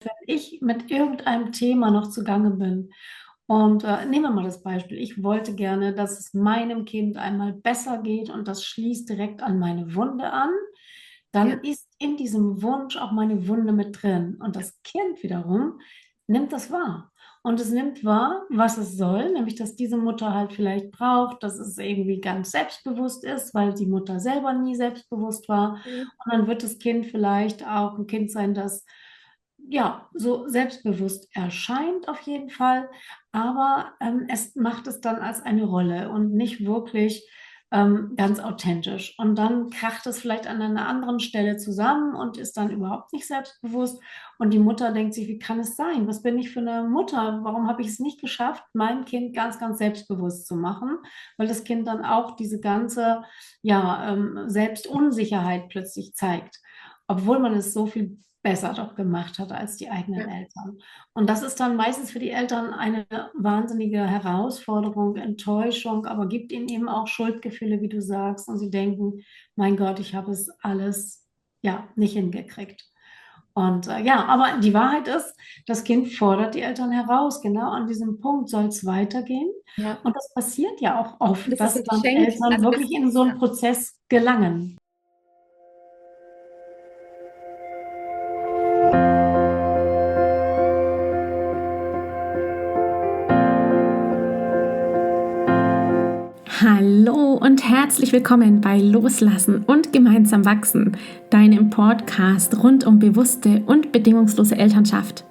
wenn ich mit irgendeinem Thema noch zugange bin. Und nehmen wir mal das Beispiel. Ich wollte gerne, dass es meinem Kind einmal besser geht und das schließt direkt an meine Wunde an. Ja, Dann ist in diesem Wunsch auch meine Wunde mit drin. Und das Kind wiederum nimmt das wahr. Und es nimmt wahr, was es soll, nämlich dass diese Mutter halt vielleicht braucht, dass es irgendwie ganz selbstbewusst ist, weil die Mutter selber nie selbstbewusst war. mhm. Und dann wird das Kind vielleicht auch ein Kind sein, das ja so selbstbewusst erscheint auf jeden Fall, aber es macht es dann als eine Rolle und nicht wirklich ganz authentisch. Und dann kracht es vielleicht an einer anderen Stelle zusammen und ist dann überhaupt nicht selbstbewusst. Und die Mutter denkt sich, wie kann es sein? Was bin ich für eine Mutter? Warum habe ich es nicht geschafft, mein Kind ganz, ganz selbstbewusst zu machen? Weil das Kind dann auch diese ganze, ja, Selbstunsicherheit plötzlich zeigt, obwohl man es so viel besser doch gemacht hat als die eigenen Ja. Eltern. Und das ist dann meistens für die Eltern eine wahnsinnige Herausforderung, Enttäuschung, aber gibt ihnen eben auch Schuldgefühle, wie du sagst. Und sie denken, mein Gott, ich habe es alles ja nicht hingekriegt. Und ja, aber die Wahrheit ist, das Kind fordert die Eltern heraus. Genau an diesem Punkt soll es weitergehen. Ja. Und das passiert ja auch Und oft, das ist dass ein dann Geschenk. Eltern Also das, wirklich in so einen ja. Prozess gelangen. Hallo und herzlich willkommen bei Loslassen und gemeinsam wachsen, deinem Podcast rund um bewusste und bedingungslose Elternschaft.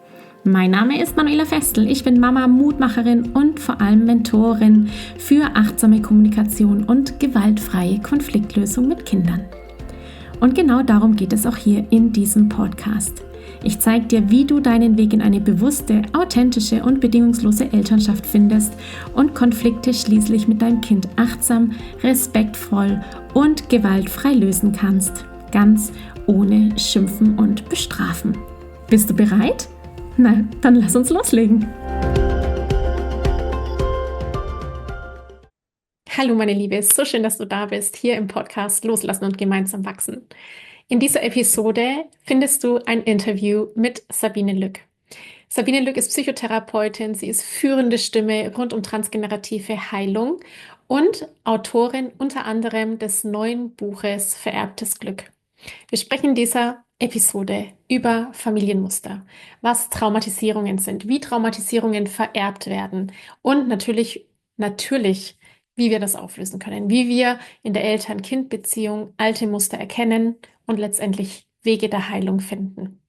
Mein Name ist Manuela Festel, ich bin Mama, Mutmacherin und vor allem Mentorin für achtsame Kommunikation und gewaltfreie Konfliktlösung mit Kindern. Und genau darum geht es auch hier in diesem Podcast. Ich zeige dir, wie du deinen Weg in eine bewusste, authentische und bedingungslose Elternschaft findest und Konflikte schließlich mit deinem Kind achtsam, respektvoll und gewaltfrei lösen kannst. Ganz ohne Schimpfen und Bestrafen. Bist du bereit? Na, dann lass uns loslegen. Hallo meine Liebe, so schön, dass du da bist, hier im Podcast Loslassen und gemeinsam wachsen. In dieser Episode findest du ein Interview mit Sabine Lück. Sabine Lück ist Psychotherapeutin, sie ist führende Stimme rund um transgenerative Heilung und Autorin unter anderem des neuen Buches Vererbtes Glück. Wir sprechen in dieser Episode über Familienmuster, was Traumatisierungen sind, wie Traumatisierungen vererbt werden und natürlich, wie wir das auflösen können, wie wir in der Eltern-Kind-Beziehung alte Muster erkennen und letztendlich Wege der Heilung finden.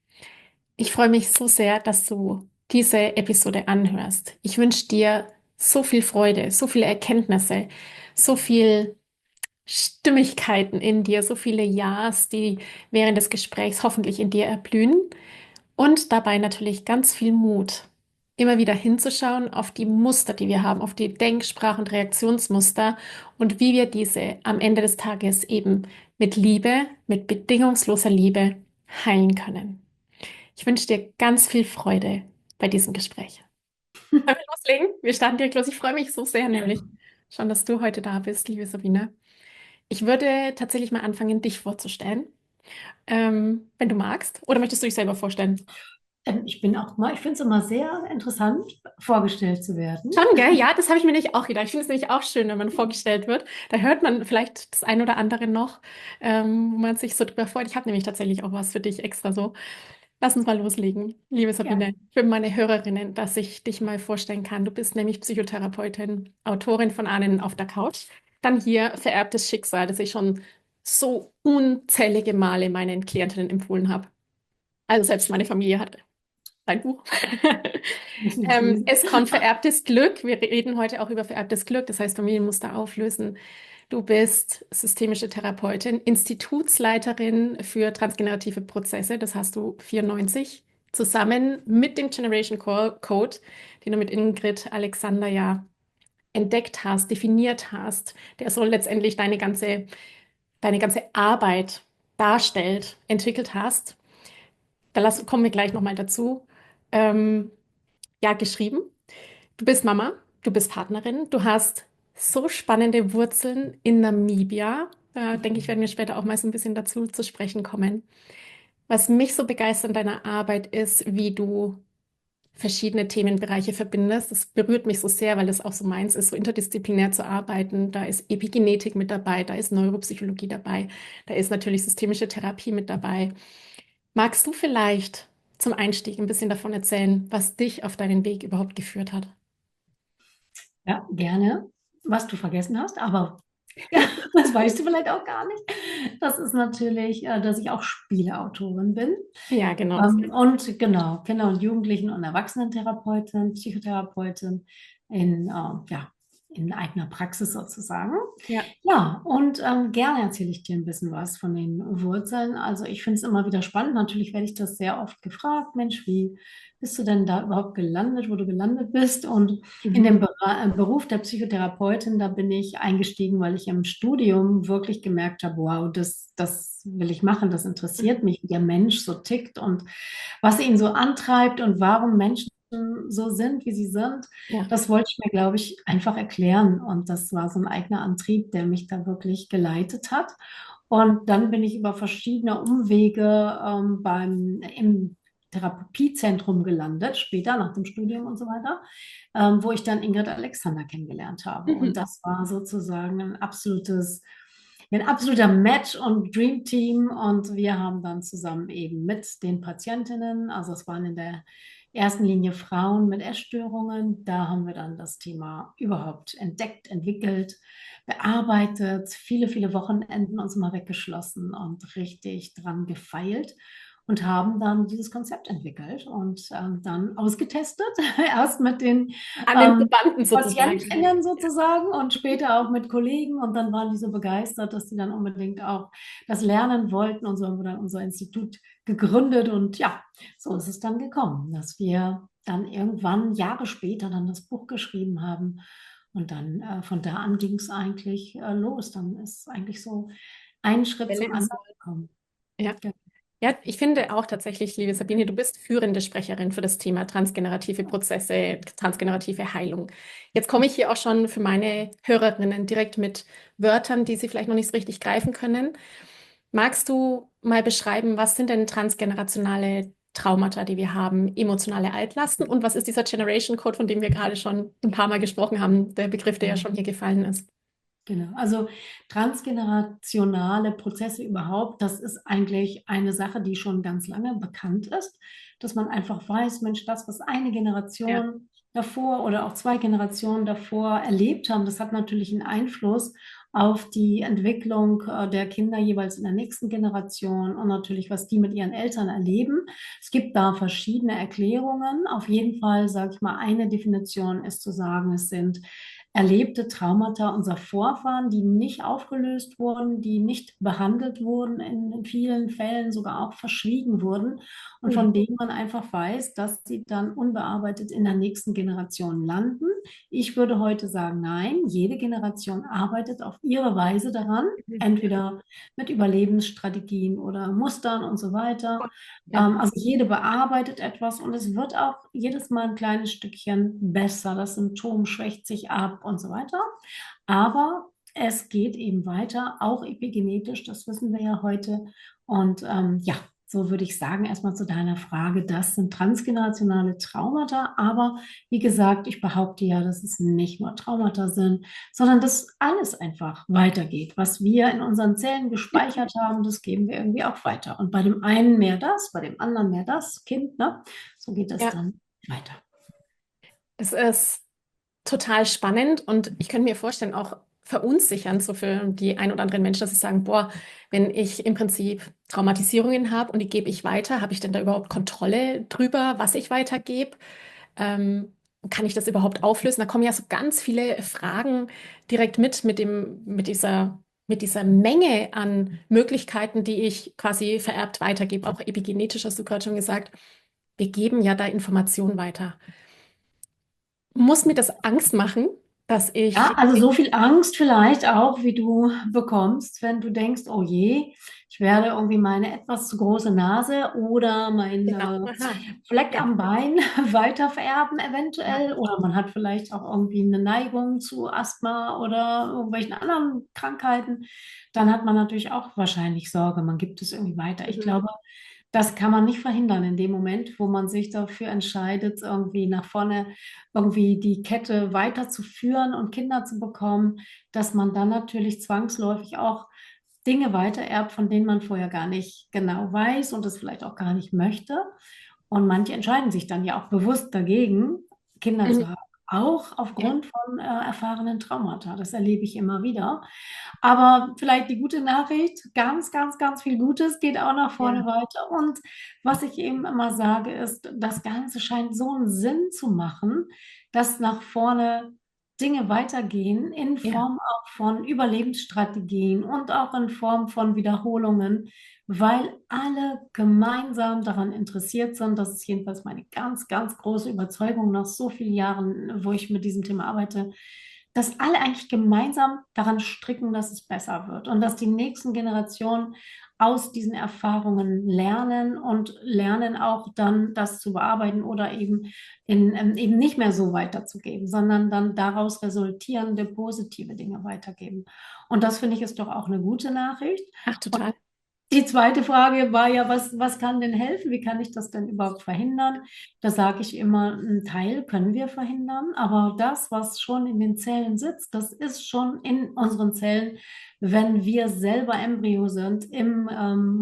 Ich freue mich so sehr, dass du diese Episode anhörst. Ich wünsche dir so viel Freude, so viele Erkenntnisse, so viel Stimmigkeiten in dir, so viele Ja's, die während des Gesprächs hoffentlich in dir erblühen und dabei natürlich ganz viel Mut, immer wieder hinzuschauen auf die Muster, die wir haben, auf die Denksprach- und Reaktionsmuster und wie wir diese am Ende des Tages eben mit Liebe, mit bedingungsloser Liebe heilen können. Ich wünsche dir ganz viel Freude bei diesem Gespräch. Wollen wir loslegen? Wir starten direkt los. Ich freue mich so sehr, nämlich schon, dass du heute da bist, liebe Sabine. Ich würde tatsächlich mal anfangen, dich vorzustellen, wenn du magst. Oder möchtest du dich selber vorstellen? Ich bin auch mal, ich finde es immer sehr interessant, vorgestellt zu werden. Schon, gell? Ja, das habe ich mir nämlich auch gedacht. Ich finde es nämlich auch schön, wenn man vorgestellt wird. Da hört man vielleicht das ein oder andere noch, wo man sich so drüber freut. Ich habe nämlich tatsächlich auch was für dich extra so. Lass uns mal loslegen, liebe Ja. Sabine, für meine Hörerinnen, dass ich dich mal vorstellen kann. Du bist nämlich Psychotherapeutin, Autorin von Ahnen auf der Couch. Dann hier Vererbtes Schicksal, das ich schon so unzählige Male meinen Klientinnen empfohlen habe. Also selbst meine Familie hat dein Buch. Es kommt vererbtes Glück. Wir reden heute auch über vererbtes Glück, das heißt Familienmuster auflösen. Du bist systemische Therapeutin, Institutsleiterin für transgenerative Prozesse, das hast du 94, zusammen mit dem Generation Code, den du mit Ingrid Alexander ja entdeckt hast, definiert hast. Der soll letztendlich deine ganze Arbeit darstellt, entwickelt hast. Kommen wir gleich nochmal dazu. Ähm, ja, geschrieben. Du bist Mama, du bist Partnerin, du hast so spannende Wurzeln in Namibia. Da denke ich, werden wir später auch mal so ein bisschen dazu zu sprechen kommen. Was mich so begeistert an deiner Arbeit ist, wie du verschiedene Themenbereiche verbindest. Das berührt mich so sehr, weil das auch so meins ist, so interdisziplinär zu arbeiten. Da ist Epigenetik mit dabei, da ist Neuropsychologie dabei, da ist natürlich systemische Therapie mit dabei. Magst du vielleicht zum Einstieg ein bisschen davon erzählen, was dich auf deinen Weg überhaupt geführt hat? Ja, gerne, was du vergessen hast, aber ja, das weißt du vielleicht auch gar nicht. Das ist natürlich, dass ich auch Spieleautorin bin. Ja, genau, das weiß ich. Und genau, Kinder- und Jugendlichen- und Erwachsenentherapeutin, Psychotherapeutin ja, in eigener Praxis sozusagen. Ja, Ja, und gerne erzähle ich dir ein bisschen was von den Wurzeln. Also ich finde es immer wieder spannend. Natürlich werde ich das sehr oft gefragt. Mensch, wie bist du denn da überhaupt gelandet, wo du gelandet bist? Und in mhm. dem Beruf der Psychotherapeutin, da bin ich eingestiegen, weil ich im Studium wirklich gemerkt habe, wow, das will ich machen, das interessiert mich, wie der Mensch so tickt und was ihn so antreibt und warum Menschen so sind, wie sie sind. Ja, Das wollte ich mir, glaube ich, einfach erklären. Und das war so ein eigener Antrieb, der mich da wirklich geleitet hat. Und dann bin ich über verschiedene Umwege im Therapiezentrum gelandet, später nach dem Studium und so weiter, wo ich dann Ingrid Alexander kennengelernt habe. Und mhm. das war sozusagen ein absoluter Match und Dream Team. Und wir haben dann zusammen eben mit den Patientinnen, also es waren in der ersten Linie Frauen mit Essstörungen, da haben wir dann das Thema überhaupt entdeckt, entwickelt, bearbeitet, viele, viele Wochenenden uns mal weggeschlossen und richtig dran gefeilt und haben dann dieses Konzept entwickelt und dann ausgetestet. Erst mit den An den ähm, Probanden sozusagen. PatientInnen sozusagen und später auch mit Kollegen. Und dann waren die so begeistert, dass die dann unbedingt auch das lernen wollten. Und so haben wir dann unser Institut gegründet. Und ja, so ist es dann gekommen, dass wir dann irgendwann Jahre später dann das Buch geschrieben haben. Und dann von da an ging es eigentlich los. Dann ist eigentlich so ein Schritt Welle zum ins anderen Rollen. gekommen. Ja. Ja. Ja, ich finde auch tatsächlich, liebe Sabine, du bist führende Sprecherin für das Thema transgenerative Prozesse, transgenerative Heilung. Jetzt komme ich hier auch schon für meine Hörerinnen direkt mit Wörtern, die sie vielleicht noch nicht so richtig greifen können. Magst du mal beschreiben, was sind denn transgenerationale Traumata, die wir haben, emotionale Altlasten und was ist dieser Generation Code, von dem wir gerade schon ein paar Mal gesprochen haben, der Begriff, der ja schon hier gefallen ist? Genau, also transgenerationale Prozesse überhaupt, das ist eigentlich eine Sache, die schon ganz lange bekannt ist, dass man einfach weiß, Mensch, das, was eine Ja. Generation davor oder auch zwei Generationen davor erlebt haben, das hat natürlich einen Einfluss auf die Entwicklung der Kinder jeweils in der nächsten Generation und natürlich, was die mit ihren Eltern erleben. Es gibt da verschiedene Erklärungen. Auf jeden Fall, sage ich mal, eine Definition ist zu sagen, es sind erlebte Traumata unserer Vorfahren, die nicht aufgelöst wurden, die nicht behandelt wurden, in vielen Fällen sogar auch verschwiegen wurden und Mhm. von denen man einfach weiß, dass sie dann unbearbeitet in der nächsten Generation landen. Ich würde heute sagen, nein, jede Generation arbeitet auf ihre Weise daran, entweder mit Überlebensstrategien oder Mustern und so weiter. Ja. Also jede bearbeitet etwas und es wird auch jedes Mal ein kleines Stückchen besser. Das Symptom schwächt sich ab und so weiter. Aber es geht eben weiter, auch epigenetisch, das wissen wir ja heute. Und ja, so würde ich sagen, erstmal zu deiner Frage, das sind transgenerationale Traumata. Aber wie gesagt, ich behaupte ja, dass es nicht nur Traumata sind, sondern dass alles einfach weitergeht. Was wir in unseren Zellen gespeichert haben, das geben wir irgendwie auch weiter. Und bei dem einen mehr das, bei dem anderen mehr das Kind, ne? So geht das Ja, dann weiter. es ist total spannend und ich könnte mir vorstellen, auch verunsichernd so für die ein oder anderen Menschen, dass sie sagen, boah, wenn ich im Prinzip Traumatisierungen habe und die gebe ich weiter, habe ich denn da überhaupt Kontrolle drüber, was ich weitergebe? Ähm, kann ich das überhaupt auflösen? Da kommen ja so ganz viele Fragen direkt mit dieser Menge an Möglichkeiten, die ich quasi vererbt weitergebe. Auch epigenetisch hast du gerade schon gesagt. Wir geben ja da Informationen weiter. Muss mir das Angst machen, dass Ja, ich, also so viel Angst vielleicht auch, wie du bekommst, wenn du denkst, oh je, ich werde irgendwie meine etwas zu große Nase oder mein genau, aha, Fleck ja, am Bein weitervererben ja, eventuell. Oder man hat vielleicht auch irgendwie eine Neigung zu Asthma oder irgendwelchen anderen Krankheiten. Dann hat man natürlich auch wahrscheinlich Sorge, man gibt es irgendwie weiter. Ich mhm, glaube, das kann man nicht verhindern in dem Moment, wo man sich dafür entscheidet, irgendwie nach vorne, irgendwie die Kette weiterzuführen und Kinder zu bekommen, dass man dann natürlich zwangsläufig auch Dinge weitererbt, von denen man vorher gar nicht genau weiß und es vielleicht auch gar nicht möchte. Und manche entscheiden sich dann ja auch bewusst dagegen, Kinder zu Mhm. haben, auch Ja, aufgrund von erfahrenen Traumata. Das erlebe ich immer wieder. Aber vielleicht die gute Nachricht, ganz, ganz, ganz viel Gutes geht auch nach ja, vorne weiter. Und was ich eben immer sage, ist, das Ganze scheint so einen Sinn zu machen, dass nach vorne Dinge weitergehen in ja. Form auch von Überlebensstrategien und auch in Form von Wiederholungen, weil alle gemeinsam daran interessiert sind. Das ist jedenfalls meine ganz, ganz große Überzeugung nach so vielen Jahren, wo ich mit diesem Thema arbeite, dass alle eigentlich gemeinsam daran stricken, dass es besser wird und dass die nächsten Generationen aus diesen Erfahrungen lernen und lernen auch dann das zu bearbeiten oder eben nicht mehr so weiterzugeben, sondern dann daraus resultierende positive Dinge weitergeben. Und das finde ich ist doch auch eine gute Nachricht. Ach, total. Die zweite Frage war ja, was kann denn helfen? Wie kann ich das denn überhaupt verhindern? Da sage ich immer, einen Teil können wir verhindern, aber das, was schon in den Zellen sitzt, das ist schon in unseren Zellen, wenn wir selber Embryo sind, im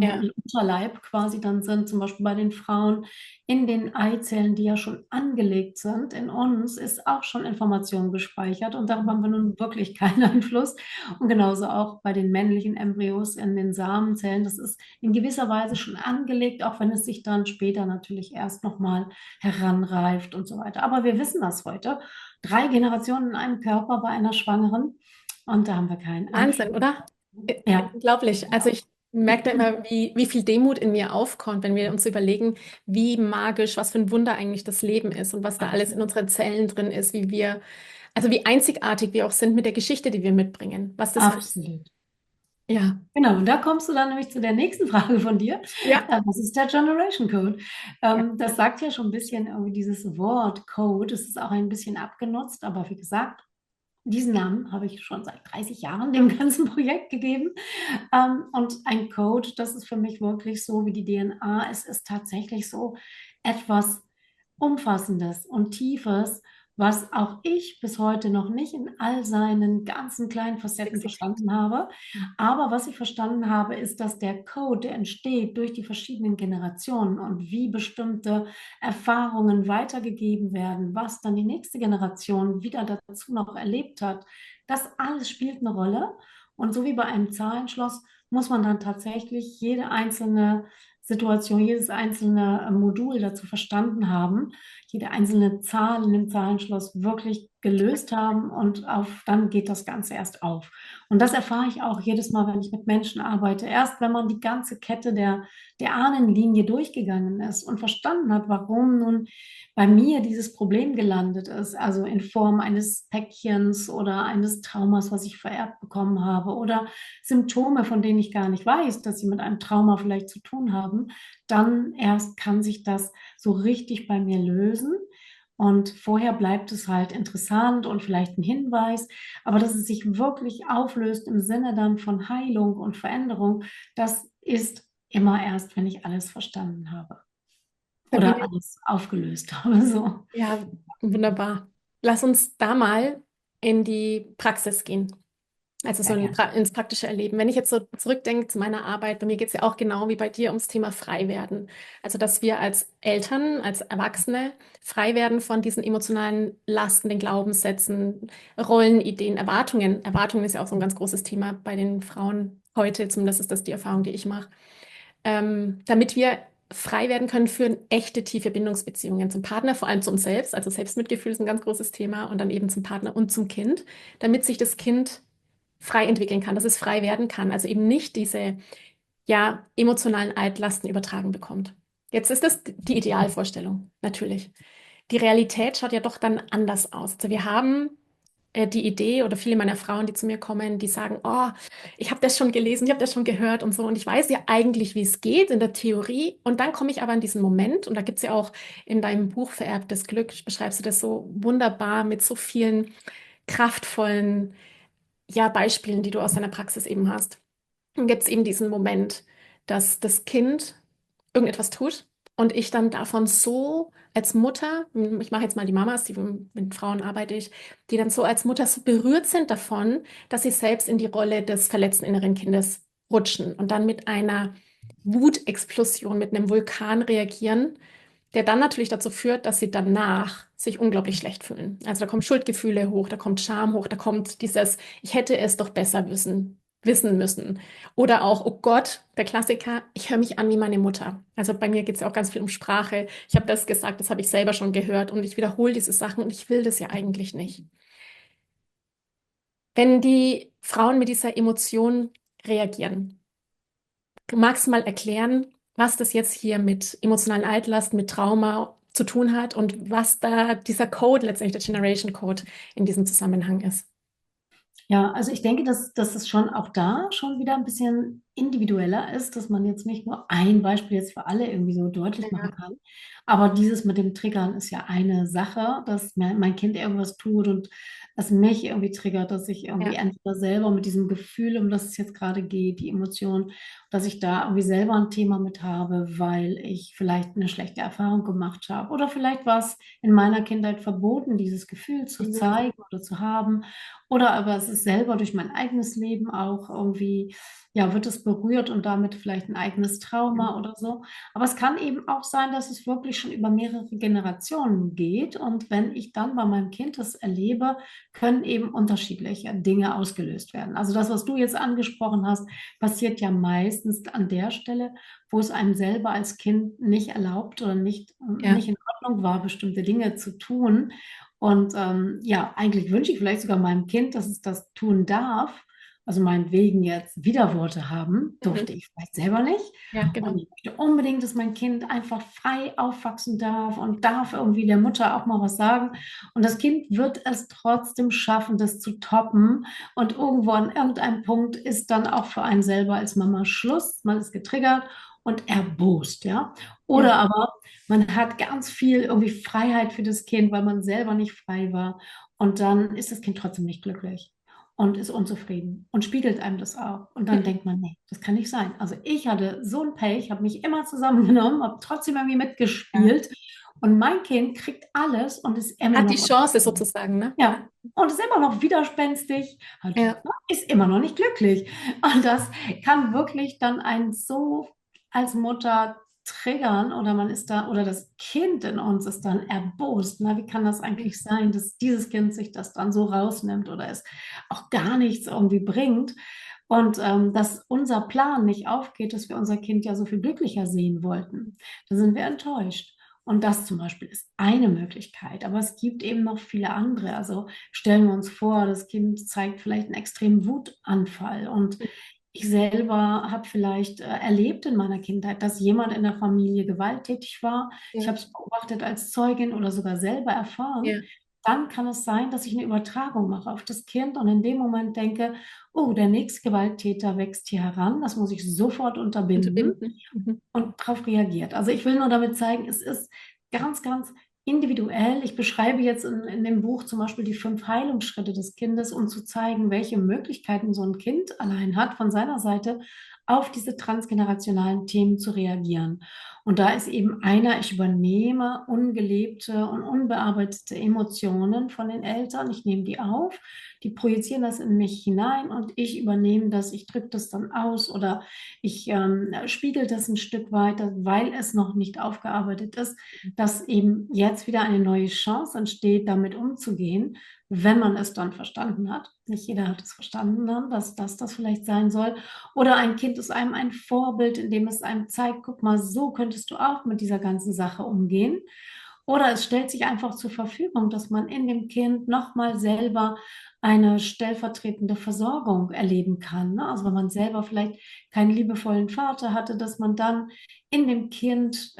Ja. Unterleib quasi dann sind, zum Beispiel bei den Frauen, in den Eizellen, die ja schon angelegt sind, in uns ist auch schon Information gespeichert und darüber haben wir nun wirklich keinen Einfluss. Und genauso auch bei den männlichen Embryos in den Samenzellen. Das ist in gewisser Weise schon angelegt, auch wenn es sich dann später natürlich erst nochmal heranreift und so weiter. Aber wir wissen das heute. 3 Generationen in einem Körper bei einer Schwangeren und da haben wir keinen Einfluss. Wahnsinn, oder? Ja, Unglaublich. Also ich merke da immer, wie viel Demut in mir aufkommt, wenn wir uns überlegen, wie magisch, was für ein Wunder eigentlich das Leben ist und was da alles in absolut. unseren Zellen drin ist, wie wir, also wie einzigartig wir auch sind mit der Geschichte, die wir mitbringen. Was das für, Absolut. ja, Genau, und da kommst du dann nämlich zu der nächsten Frage von dir. ja, Was ist der Generation Code? ja, Das sagt ja schon ein bisschen irgendwie dieses Wort Code. Es ist auch ein bisschen abgenutzt, aber wie gesagt, diesen Namen habe ich schon seit 30 Jahren dem ganzen Projekt gegeben. Und ein Code, das ist für mich wirklich so wie die DNA. Es ist tatsächlich so etwas Umfassendes und Tiefes, was auch ich bis heute noch nicht in all seinen ganzen kleinen Facetten exakt. verstanden habe. Aber was ich verstanden habe, ist, dass der Code, der entsteht durch die verschiedenen Generationen und wie bestimmte Erfahrungen weitergegeben werden, was dann die nächste Generation wieder dazu noch erlebt hat, das alles spielt eine Rolle. Und so wie bei einem Zahlenschloss muss man dann tatsächlich jede einzelne Situation, jedes einzelne Modul dazu verstanden haben, jede einzelne Zahl in dem Zahlenschloss wirklich gelöst haben und dann geht das Ganze erst auf. Und das erfahre ich auch jedes Mal, wenn ich mit Menschen arbeite. Erst wenn man die ganze Kette der Ahnenlinie durchgegangen ist und verstanden hat, warum nun bei mir dieses Problem gelandet ist, also in Form eines Päckchens oder eines Traumas, was ich vererbt bekommen habe oder Symptome, von denen ich gar nicht weiß, dass sie mit einem Trauma vielleicht zu tun haben, dann erst kann sich das so richtig bei mir lösen. Und vorher bleibt es halt interessant und vielleicht ein Hinweis, aber dass es sich wirklich auflöst im Sinne dann von Heilung und Veränderung, das ist immer erst, wenn ich alles verstanden habe oder Sabine, alles aufgelöst habe. So. ja, wunderbar. Lass uns da mal in die Praxis gehen. Also so Sehr gerne. ins praktische Erleben. Wenn ich jetzt so zurückdenke zu meiner Arbeit, bei mir geht es ja auch genau wie bei dir ums Thema Freiwerden. Also dass wir als Eltern, als Erwachsene frei werden von diesen emotionalen Lasten, den Glaubenssätzen, Rollenideen, Erwartungen. Erwartungen ist ja auch so ein ganz großes Thema bei den Frauen heute, zumindest ist das die Erfahrung, die ich mache. Damit wir frei werden können für echte, tiefe Bindungsbeziehungen zum Partner, vor allem zu uns selbst. Also Selbstmitgefühl ist ein ganz großes Thema und dann eben zum Partner und zum Kind, damit sich das Kind frei entwickeln kann, dass es frei werden kann, also eben nicht diese ja emotionalen Altlasten übertragen bekommt. Jetzt ist das die Idealvorstellung, natürlich. Die Realität schaut ja doch dann anders aus. Also wir haben die Idee oder viele meiner Frauen, die zu mir kommen, die sagen, oh, ich habe das schon gelesen, ich habe das schon gehört und so und ich weiß ja eigentlich, wie es geht in der Theorie und dann komme ich aber in diesen Moment und da gibt es ja auch in deinem Buch Vererbtes Glück, beschreibst du das so wunderbar mit so vielen kraftvollen ja, Beispielen, die du aus deiner Praxis eben hast. Dann gibt es eben diesen Moment, dass das Kind irgendetwas tut und ich dann davon so als Mutter, ich mache jetzt mal die Mamas, die mit Frauen arbeite ich, die dann so als Mutter so berührt sind davon, dass sie selbst in die Rolle des verletzten inneren Kindes rutschen und dann mit einer Wutexplosion, mit einem Vulkan reagieren, der dann natürlich dazu führt, dass sie danach sich unglaublich schlecht fühlen. Also da kommen Schuldgefühle hoch, da kommt Scham hoch, da kommt dieses, ich hätte es doch besser wissen müssen. Oder auch, oh Gott, der Klassiker, ich höre mich an wie meine Mutter. Also bei mir geht es ja auch ganz viel um Sprache. Ich habe das gesagt, das habe ich selber schon gehört und ich wiederhole diese Sachen und ich will das ja eigentlich nicht. Wenn die Frauen mit dieser Emotion reagieren, magst du mal erklären, was das jetzt hier mit emotionalen Altlasten, mit Trauma zu tun hat und was da dieser Code, letztendlich der Generation Code, in diesem Zusammenhang ist? Ja, also ich denke, dass es schon auch da schon wieder ein bisschen individueller ist, dass man jetzt nicht nur ein Beispiel jetzt für alle irgendwie so deutlich machen Ja, kann. Aber dieses mit dem Triggern ist ja eine Sache, dass mein Kind irgendwas tut und es mich irgendwie triggert, dass ich irgendwie ja, entweder selber mit diesem Gefühl, um das es jetzt gerade geht, die Emotion, dass ich da irgendwie selber ein Thema mit habe, weil ich vielleicht eine schlechte Erfahrung gemacht habe. Oder vielleicht war es in meiner Kindheit verboten, dieses Gefühl zu mhm. zeigen oder zu haben. Oder aber es ist selber durch mein eigenes Leben auch irgendwie, ja, wird es berührt und damit vielleicht ein eigenes Trauma oder so. Aber es kann eben auch sein, dass es wirklich schon über mehrere Generationen geht. Und wenn ich dann bei meinem Kind das erlebe, können eben unterschiedliche Dinge ausgelöst werden. Also das, was du jetzt angesprochen hast, passiert ja meistens an der Stelle, wo es einem selber als Kind nicht erlaubt oder nicht Ja, in Ordnung war, bestimmte Dinge zu tun. Und ja, eigentlich wünsche ich vielleicht sogar meinem Kind, dass es das tun darf. Also meinetwegen jetzt Widerworte haben, durfte mhm. ich vielleicht selber nicht. Ja, Und genau. ich möchte unbedingt, dass mein Kind einfach frei aufwachsen darf und darf irgendwie der Mutter auch mal was sagen. Und das Kind wird es trotzdem schaffen, das zu toppen. Und irgendwo an irgendeinem Punkt ist dann auch für einen selber als Mama Schluss. Man ist getriggert und erbost, ja. Ja, Oder aber man hat ganz viel irgendwie Freiheit für das Kind, weil man selber nicht frei war. Und dann ist das Kind trotzdem nicht glücklich und ist unzufrieden und spiegelt einem das auch. Und dann mhm. denkt man, nee, das kann nicht sein. Also ich hatte so ein Pech, habe mich immer zusammengenommen, habe trotzdem irgendwie Ja. mitgespielt. Und mein Kind kriegt alles und ist immer Hat die noch Chance unzufrieden. sozusagen, ne? Ja, und ist immer noch widerspenstig, hat, Ja. ist immer noch nicht glücklich. Und das kann wirklich dann einen so als Mutter triggern oder man ist da, oder das Kind in uns ist dann erbost. Na, wie kann das eigentlich sein, dass dieses Kind sich das dann so rausnimmt oder es auch gar nichts irgendwie bringt? Und dass unser Plan nicht aufgeht, dass wir unser Kind ja so viel glücklicher sehen wollten. Da sind wir enttäuscht. Und das zum Beispiel ist eine Möglichkeit, aber es gibt eben noch viele andere. Also stellen wir uns vor, das Kind zeigt vielleicht einen extremen Wutanfall und ich selber habe vielleicht erlebt in meiner Kindheit, dass jemand in der Familie gewalttätig war. Ich Ja, habe es beobachtet als Zeugin oder sogar selber erfahren. ja. Dann kann es sein, dass ich eine Übertragung mache auf das Kind und in dem Moment denke, oh, der nächste Gewalttäter wächst hier heran, das muss ich sofort unterbinden Unterbinden. Mhm. und darauf reagiert. Also ich will nur damit zeigen, es ist ganz, ganz individuell. Ich beschreibe jetzt in dem Buch zum Beispiel die 5 Heilungsschritte des Kindes, um zu zeigen, welche Möglichkeiten so ein Kind allein hat, von seiner Seite auf diese transgenerationalen Themen zu reagieren. Und da ist eben einer, ich übernehme ungelebte und unbearbeitete Emotionen von den Eltern, ich nehme die auf, die projizieren das in mich hinein und ich übernehme das, ich drücke das dann aus oder ich spiegel das ein Stück weiter, weil es noch nicht aufgearbeitet ist, dass eben jetzt wieder eine neue Chance entsteht, damit umzugehen, wenn man es dann verstanden hat. Nicht jeder hat es verstanden dann, dass das vielleicht sein soll. Oder ein Kind ist einem ein Vorbild, indem es einem zeigt, guck mal, so könntest du auch mit dieser ganzen Sache umgehen. Oder es stellt sich einfach zur Verfügung, dass man in dem Kind nochmal selber eine stellvertretende Versorgung erleben kann. Ne? Also wenn man selber vielleicht keinen liebevollen Vater hatte, dass man dann in dem Kind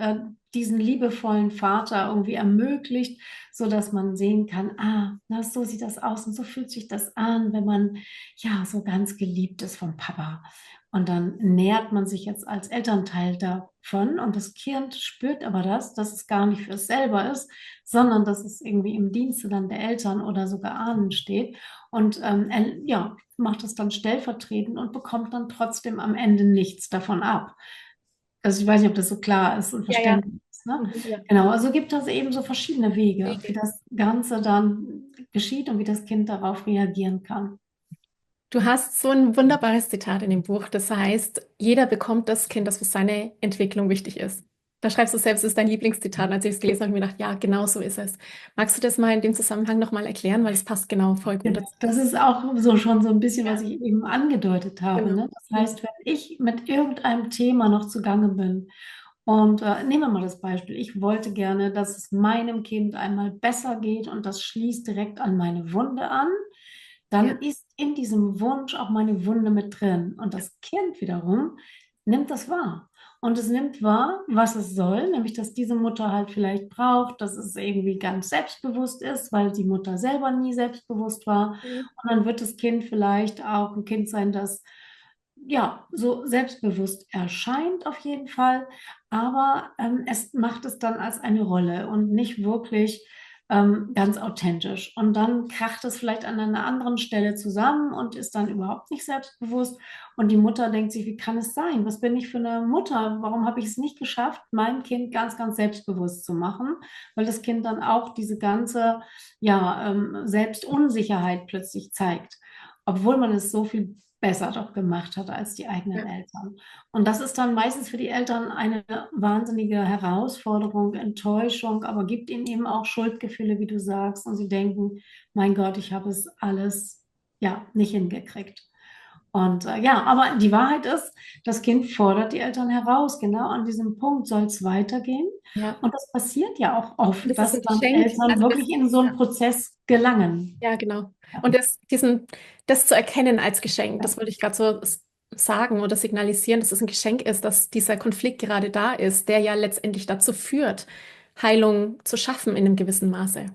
diesen liebevollen Vater irgendwie ermöglicht, so dass man sehen kann, ah, na, so sieht das aus und so fühlt sich das an, wenn man ja so ganz geliebt ist vom Papa. Und dann nähert man sich jetzt als Elternteil davon und das Kind spürt aber das, dass es gar nicht für es selber ist, sondern dass es irgendwie im Dienste dann der Eltern oder sogar Ahnen steht und er, ja, macht es dann stellvertretend und bekommt dann trotzdem am Ende nichts davon ab. Also ich weiß nicht, ob das so klar ist und Ja, ja. verständlich ist, ne? Ja. Genau, also gibt es eben so verschiedene Wege, wie Wege. das Ganze dann geschieht und wie das Kind darauf reagieren kann. Du hast so ein wunderbares Zitat in dem Buch, das heißt, jeder bekommt das Kind, das für seine Entwicklung wichtig ist. Da schreibst du selbst, es ist dein Lieblingszitat. Und als ich es gelesen habe, habe ich mir gedacht, ja, genau so ist es. Magst du das mal in dem Zusammenhang nochmal erklären, weil es passt genau voll gut Genau. dazu. Das ist auch so schon so ein bisschen, was Ja, ich eben angedeutet habe, genau. ne? Das Mhm. heißt, wenn ich mit irgendeinem Thema noch zugange bin und nehmen wir mal das Beispiel, ich wollte gerne, dass es meinem Kind einmal besser geht und das schließt direkt an meine Wunde an, Ja, dann ist in diesem Wunsch auch meine Wunde mit drin. Und das Kind wiederum nimmt das wahr. Und es nimmt wahr, was es soll, nämlich dass diese Mutter halt vielleicht braucht, dass es irgendwie ganz selbstbewusst ist, weil die Mutter selber nie selbstbewusst war. mhm. Und dann wird das Kind vielleicht auch ein Kind sein, das ja so selbstbewusst erscheint auf jeden Fall, aber es macht es dann als eine Rolle und nicht wirklich ganz authentisch. Und dann kracht es vielleicht an einer anderen Stelle zusammen und ist dann überhaupt nicht selbstbewusst. Und die Mutter denkt sich, wie kann es sein? Was bin ich für eine Mutter? Warum habe ich es nicht geschafft, mein Kind ganz, ganz selbstbewusst zu machen? Weil das Kind dann auch diese ganze, ja, Selbstunsicherheit plötzlich zeigt, obwohl man es so viel besser doch gemacht hat als die eigenen Ja. Eltern. Und das ist dann meistens für die Eltern eine wahnsinnige Herausforderung, Enttäuschung, aber gibt ihnen eben auch Schuldgefühle, wie du sagst, und sie denken, mein Gott, ich habe es alles ja nicht hingekriegt. Und ja, aber die Wahrheit ist, das Kind fordert die Eltern heraus. Genau an diesem Punkt soll es weitergehen. Ja. Und das passiert ja auch Und oft, das ist dass ein dann Geschenk. Eltern Also das, wirklich in so einen ja. Prozess gelangen. Ja, genau. Ja, Und das zu erkennen als Geschenk, ja. das wollte ich gerade so sagen oder signalisieren, dass es ein Geschenk ist, dass dieser Konflikt gerade da ist, der ja letztendlich dazu führt, Heilung zu schaffen in einem gewissen Maße.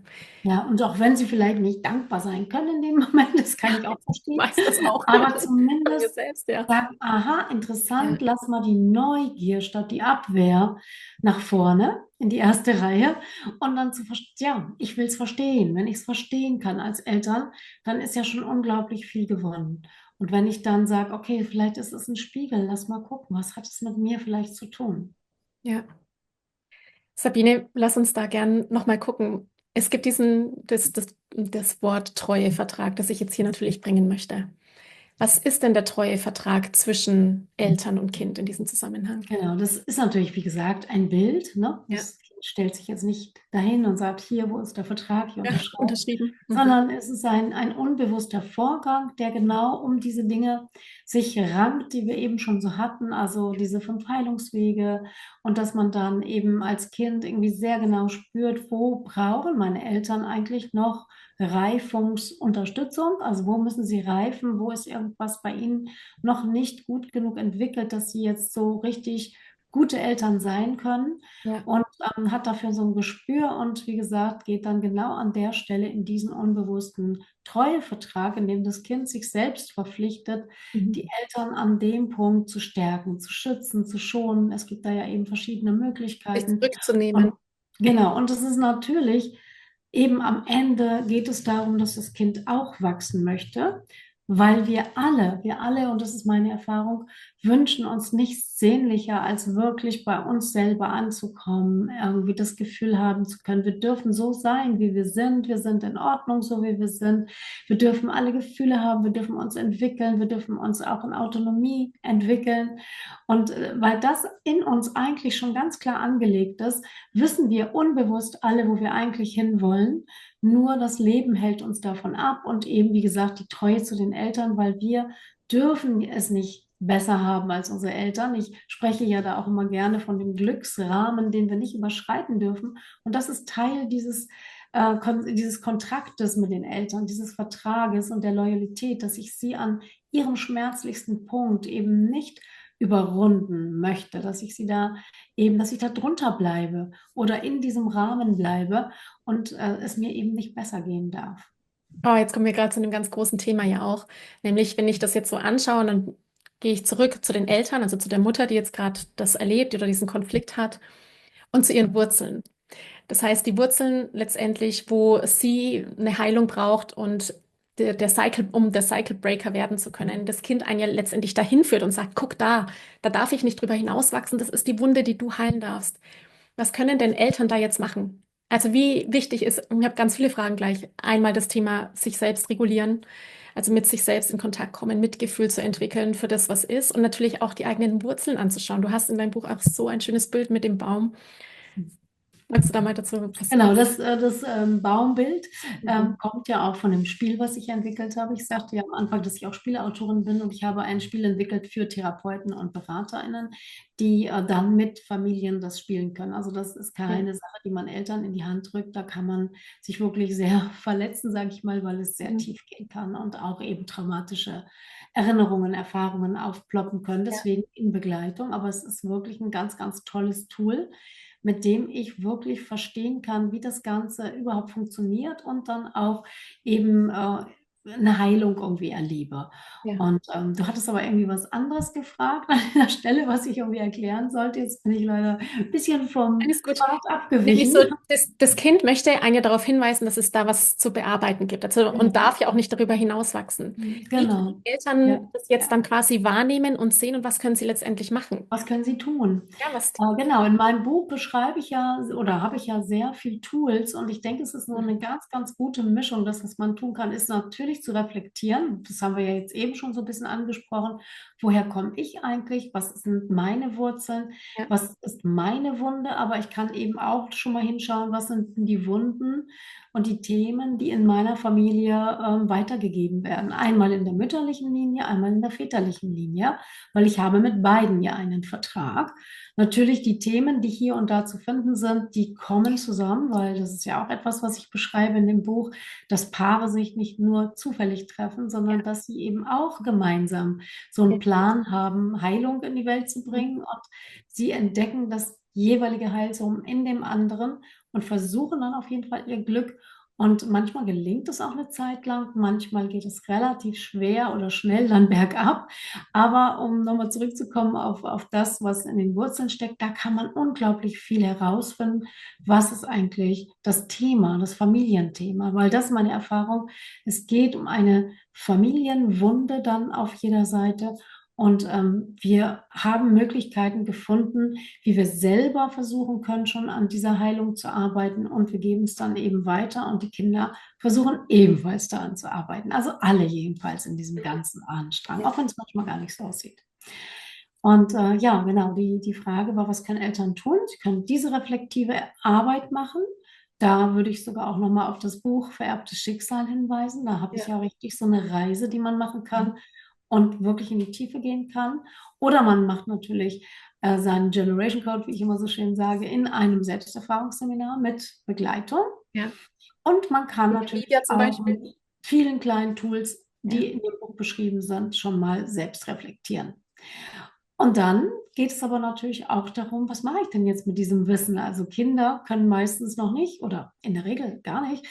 Ja, und auch wenn sie vielleicht nicht dankbar sein können in dem Moment, das kann ich auch Ich verstehen, weiß das auch aber von mir zumindest selbst, ja. sagen, aha, Ja, interessant, lass mal die Neugier statt die Abwehr nach vorne in die erste Reihe und dann zu verstehen, ja, ich will es verstehen. Wenn ich es verstehen kann als Eltern, dann ist ja schon unglaublich viel gewonnen. Und wenn ich dann sage, okay, vielleicht ist es ein Spiegel, lass mal gucken, was hat es mit mir vielleicht zu tun? ja. Sabine, lass uns da gern nochmal gucken. Es gibt das Wort Treuevertrag, das ich jetzt hier natürlich bringen möchte. Was ist denn der Treuevertrag zwischen Eltern und Kind in diesem Zusammenhang? Genau, das ist natürlich, wie gesagt, ein Bild, ne? Ja, Das Kind stellt sich jetzt nicht dahin und sagt, hier, wo ist der Vertrag, hier ja, unterschreibe, unterschrieben. Mhm. sondern es ist ein unbewusster Vorgang, der genau um diese Dinge sich rankt, die wir eben schon so hatten, also diese 5 Heilungswege und dass man dann eben als Kind irgendwie sehr genau spürt, wo brauchen meine Eltern eigentlich noch Reifungsunterstützung, also wo müssen sie reifen, wo ist irgendwas bei ihnen noch nicht gut genug entwickelt, dass sie jetzt so richtig gute Eltern sein können Ja. und hat dafür so ein Gespür und wie gesagt, geht dann genau an der Stelle in diesen unbewussten Treuevertrag, in dem das Kind sich selbst verpflichtet, Mhm. die Eltern an dem Punkt zu stärken, zu schützen, zu schonen. Es gibt da ja eben verschiedene Sich Möglichkeiten. zurückzunehmen. Und genau, und es ist natürlich eben am Ende geht es darum, dass das Kind auch wachsen möchte, weil wir alle, und das ist meine Erfahrung, wünschen uns nichts sehnlicher, als wirklich bei uns selber anzukommen, irgendwie das Gefühl haben zu können, wir dürfen so sein, wie wir sind in Ordnung, so wie wir sind, wir dürfen alle Gefühle haben, wir dürfen uns entwickeln, wir dürfen uns auch in Autonomie entwickeln. Und weil das in uns eigentlich schon ganz klar angelegt ist, wissen wir unbewusst alle, wo wir eigentlich hinwollen. Nur das Leben hält uns davon ab und eben, wie gesagt, die Treue zu den Eltern, weil wir dürfen es nicht besser haben als unsere Eltern. Ich spreche ja da auch immer gerne von dem Glücksrahmen, den wir nicht überschreiten dürfen. Und das ist Teil dieses Kontraktes mit den Eltern, dieses Vertrages und der Loyalität, dass ich sie an ihrem schmerzlichsten Punkt eben nicht überrunden möchte, dass ich sie da eben, dass ich da drunter bleibe oder in diesem Rahmen bleibe und es mir eben nicht besser gehen darf. Oh, jetzt kommen wir gerade zu einem ganz großen Thema ja auch. Nämlich, wenn ich das jetzt so anschaue, dann gehe ich zurück zu den Eltern, also zu der Mutter, die jetzt gerade das erlebt oder diesen Konflikt hat, und zu ihren Wurzeln. Das heißt, die Wurzeln letztendlich, wo sie eine Heilung braucht und der Cycle, um der Cycle Breaker werden zu können, das Kind einen ja letztendlich dahin führt und sagt, guck da darf ich nicht drüber hinauswachsen, das ist die Wunde, die du heilen darfst. Was können denn Eltern da jetzt machen? Also wie wichtig ist, ich habe ganz viele Fragen gleich. Einmal das Thema sich selbst regulieren, also mit sich selbst in Kontakt kommen, Mitgefühl zu entwickeln für das, was ist und natürlich auch die eigenen Wurzeln anzuschauen. Du hast in deinem Buch auch so ein schönes Bild mit dem Baum. Magst du da mal dazu was Genau, sagen? das Baumbild Mhm. kommt ja auch von dem Spiel, was ich entwickelt habe. Ich Ja, sagte ja am Anfang, dass ich auch Spieleautorin bin und ich habe ein Spiel entwickelt für Therapeuten und BeraterInnen, die dann mit Familien das spielen können. Also das ist ja, keine Sache, die man Eltern in die Hand drückt. Da kann man sich wirklich sehr verletzen, sage ich mal, weil es sehr mhm. tief gehen kann und auch eben traumatische Erinnerungen, Erfahrungen aufploppen können. Ja, Deswegen in Begleitung. Aber es ist wirklich ein ganz, ganz tolles Tool, mit dem ich wirklich verstehen kann, wie das Ganze überhaupt funktioniert und dann auch eben eine Heilung irgendwie erlebe. ja. Und du hattest aber irgendwie was anderes gefragt an der Stelle, was ich irgendwie erklären sollte. Jetzt bin ich leider ein bisschen vom Alles gut. Pfad Nämlich abgewichen. so, das Kind möchte einen ja darauf hinweisen, dass es da was zu bearbeiten gibt. Also, und Genau, darf ja auch nicht darüber hinauswachsen. Wie können genau. Eltern Ja. das jetzt dann quasi wahrnehmen und sehen und was können sie letztendlich machen? Was können Sie tun? Ja, was? Genau, in meinem Buch beschreibe ich ja oder habe ich ja sehr viel Tools und ich denke, es ist so eine ganz, ganz gute Mischung. Das, was man tun kann, ist natürlich zu reflektieren. Das haben wir ja jetzt eben schon so ein bisschen angesprochen. Woher komme ich eigentlich? Was sind meine Wurzeln? Ja, Was ist meine Wunde? Aber ich kann eben auch schon mal hinschauen, was sind denn die Wunden und die Themen, die in meiner Familie weitergegeben werden. Einmal in der mütterlichen Linie, einmal in der väterlichen Linie, weil ich habe mit beiden ja einen Vertrag. Natürlich die Themen, die hier und da zu finden sind, die kommen zusammen, weil das ist ja auch etwas, was ich beschreibe in dem Buch, dass Paare sich nicht nur zufällig treffen, ja, sondern dass sie eben auch gemeinsam so einen ja. Plan haben, Heilung in die Welt zu Mhm. bringen und sie entdecken das jeweilige Heilsum in dem anderen und versuchen dann auf jeden Fall ihr Glück. Und manchmal gelingt es auch eine Zeit lang, manchmal geht es relativ schwer oder schnell dann bergab. Aber um nochmal zurückzukommen auf das, was in den Wurzeln steckt, da kann man unglaublich viel herausfinden. Was ist eigentlich das Thema, das Familienthema? Weil das ist meine Erfahrung. Es geht um eine Familienwunde dann auf jeder Seite. Und wir haben Möglichkeiten gefunden, wie wir selber versuchen können, schon an dieser Heilung zu arbeiten. Und wir geben es dann eben weiter. Und die Kinder versuchen ebenfalls daran zu arbeiten. Also alle jedenfalls in diesem ganzen Ahnenstrang, Ja, auch wenn es manchmal gar nicht so aussieht. Und ja, genau, die Frage war, was können Eltern tun? Sie können diese reflektive Arbeit machen. Da würde ich sogar auch nochmal auf das Buch Vererbtes Schicksal hinweisen. Da habe ich ja. ja richtig so eine Reise, die man machen kann und wirklich in die Tiefe gehen kann. Oder man macht natürlich seinen Generation Code, wie ich immer so schön sage, in einem Selbsterfahrungsseminar mit Begleitung. Ja. Und man kann In natürlich Namibia zum auch Beispiel. mit vielen kleinen Tools, Ja, die in dem Buch beschrieben sind, schon mal selbst reflektieren. Und dann geht es aber natürlich auch darum, was mache ich denn jetzt mit diesem Wissen? Also Kinder können meistens noch nicht oder in der Regel gar nicht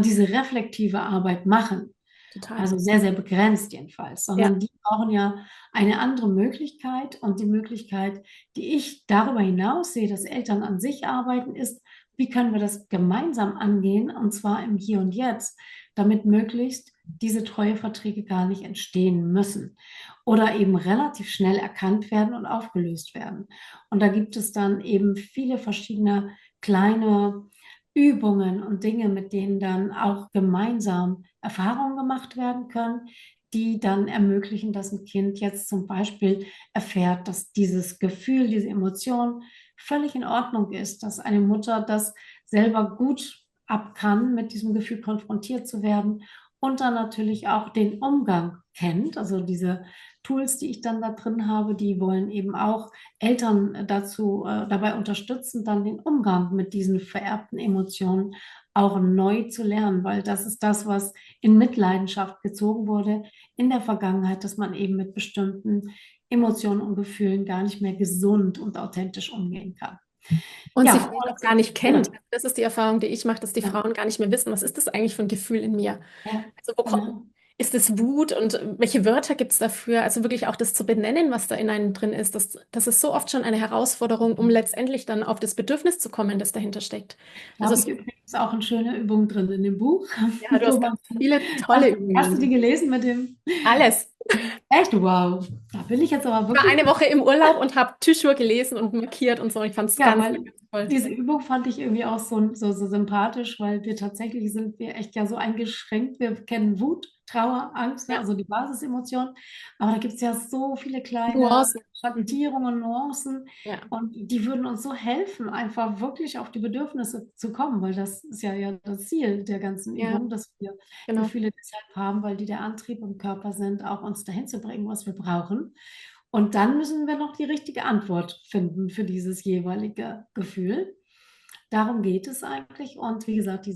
diese reflektive Arbeit machen. total. Also sehr, sehr begrenzt jedenfalls, Ja, sondern die brauchen ja eine andere Möglichkeit. Und die Möglichkeit, die ich darüber hinaus sehe, dass Eltern an sich arbeiten, ist, wie können wir das gemeinsam angehen, und zwar im Hier und Jetzt, damit möglichst diese Treueverträge gar nicht entstehen müssen oder eben relativ schnell erkannt werden und aufgelöst werden. Und da gibt es dann eben viele verschiedene kleine Übungen und Dinge, mit denen dann auch gemeinsam Erfahrungen gemacht werden können, die dann ermöglichen, dass ein Kind jetzt zum Beispiel erfährt, dass dieses Gefühl, diese Emotion völlig in Ordnung ist, dass eine Mutter das selber gut ab kann, mit diesem Gefühl konfrontiert zu werden und dann natürlich auch den Umgang kennt. Also diese Tools, die ich dann da drin habe, die wollen eben auch Eltern dazu dabei unterstützen, dann den Umgang mit diesen vererbten Emotionen auch neu zu lernen, weil das ist das, was in Mitleidenschaft gezogen wurde in der Vergangenheit, dass man eben mit bestimmten Emotionen und Gefühlen gar nicht mehr gesund und authentisch umgehen kann. und sie Ja, vielleicht und, auch gar nicht kennt. genau. Das ist die Erfahrung, die ich mache, dass die Ja, Frauen gar nicht mehr wissen, was ist das eigentlich für ein Gefühl in mir? ja, Also wo kommt, genau. ist es Wut und welche Wörter gibt es dafür? Also wirklich auch das zu benennen, was da in einem drin ist, das ist so oft schon eine Herausforderung, um letztendlich dann auf das Bedürfnis zu kommen, das dahinter steckt. Da Also habe ich übrigens auch eine schöne Übung drin in dem Buch. ja, du Wo hast ganz man, viele tolle hast du die Übungen. gelesen mit dem? Alles. Echt? Wow. Da bin ich jetzt aber Ich war wirklich. eine Woche im Urlaub und habe Tüchur gelesen und markiert und so. Ich fand es Ja, ganz, weil ganz toll. diese Übung fand ich irgendwie auch so sympathisch, weil wir tatsächlich sind wir echt ja so eingeschränkt. Wir kennen Wut, Trauer, Angst, ne, Ja, also die Basisemotionen. Aber da gibt es ja so viele kleine Nuancen. Mhm. Schattierungen, Nuancen Ja, und die würden uns so helfen, einfach wirklich auf die Bedürfnisse zu kommen, weil das ist ja das Ziel der ganzen ja, Übung, dass wir genau. Gefühle deshalb haben, weil die der Antrieb im Körper sind, auch uns dahin zu bringen, was wir brauchen. Und dann müssen wir noch die richtige Antwort finden für dieses jeweilige Gefühl. Darum geht es eigentlich. Und wie gesagt,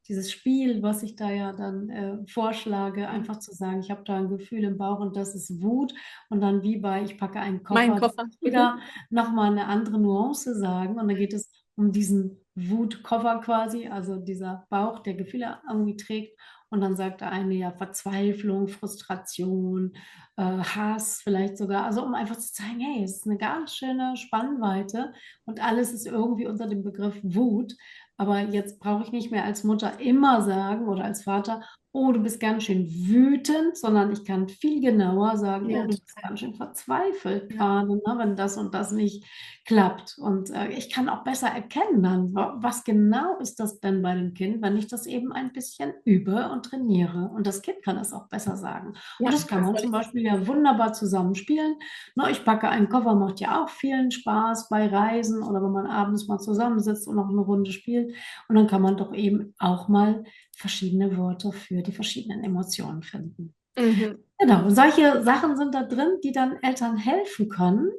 dieses Spiel, was ich da ja dann vorschlage, Ja. einfach zu sagen, ich habe da ein Gefühl im Bauch und das ist Wut. Und dann wie bei, ich packe einen Mein Koffer, Koffer. wieder nochmal eine andere Nuance sagen. Und dann geht es um diesen Wutkoffer quasi, also dieser Bauch, der Gefühle irgendwie trägt. Und dann sagt der eine ja Verzweiflung, Frustration, Hass vielleicht sogar. Also um einfach zu zeigen, hey, es ist eine ganz schöne Spannweite und alles ist irgendwie unter dem Begriff Wut. Aber jetzt brauche ich nicht mehr als Mutter immer sagen oder als Vater, oh, du bist ganz schön wütend, sondern ich kann viel genauer sagen, oh, Ja, du bist total. ganz schön verzweifelt Ja, gerade, ne, wenn das und das nicht klappt. Und ich kann auch besser erkennen dann, was genau ist das denn bei dem Kind, wenn ich das eben ein bisschen übe und trainiere. Und das Kind kann es auch besser sagen. Und ja, das kann das man wollte zum ich. Beispiel ja wunderbar zusammenspielen. Ne, ich packe einen Koffer, macht ja auch vielen Spaß bei Reisen oder wenn man abends mal zusammensitzt und noch eine Runde spielt. Und dann kann man doch eben auch mal verschiedene Worte für die verschiedenen Emotionen finden. Mhm. Genau, und solche Sachen sind da drin, die dann Eltern helfen können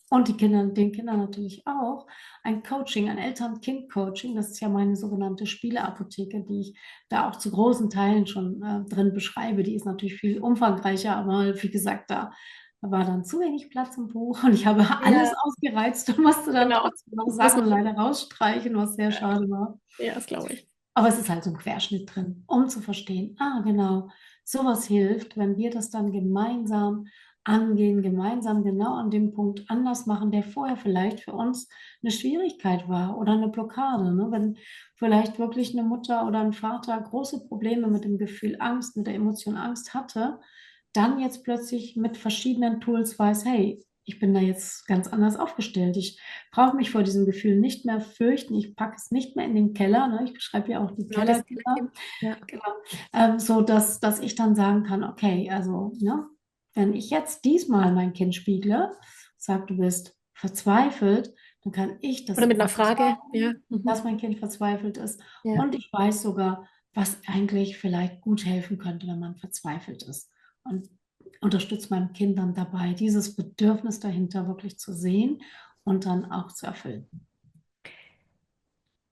und den Kindern natürlich auch. Ein Coaching, ein Eltern-Kind-Coaching, das ist ja meine sogenannte Spieleapotheke, die ich da auch zu großen Teilen schon drin beschreibe. Die ist natürlich viel umfangreicher, aber wie gesagt, da war dann zu wenig Platz im Buch und ich habe alles Ja, ausgereizt und musste dann genau. trotzdem noch Das muss Sachen man. leider rausstreichen, was sehr schade war. Ja, das glaube ich. Aber es ist halt so ein Querschnitt drin, um zu verstehen, genau, sowas hilft, wenn wir das dann gemeinsam angehen, gemeinsam genau an dem Punkt anders machen, der vorher vielleicht für uns eine Schwierigkeit war oder eine Blockade. Ne? Wenn vielleicht wirklich eine Mutter oder ein Vater große Probleme mit dem Gefühl Angst, mit der Emotion Angst hatte, dann jetzt plötzlich mit verschiedenen Tools weiß, hey, ich bin da jetzt ganz anders aufgestellt. Ich brauche mich vor diesem Gefühl nicht mehr fürchten. Ich packe es nicht mehr in den Keller. Ne? Ich beschreibe ja auch die Genau, dieses Kellerkinder. Kind. Ja. Genau. So dass ich dann sagen kann, okay, also, ne, wenn ich jetzt diesmal mein Kind spiegle, sag, du bist verzweifelt, dann kann ich Oder das mit einer Frage. wahrsagen, Ja. dass Mhm. mein Kind verzweifelt ist. Ja. Und ich weiß sogar, was eigentlich vielleicht gut helfen könnte, wenn man verzweifelt ist. Und unterstütze meinem Kind dann dabei, dieses Bedürfnis dahinter wirklich zu sehen und dann auch zu erfüllen.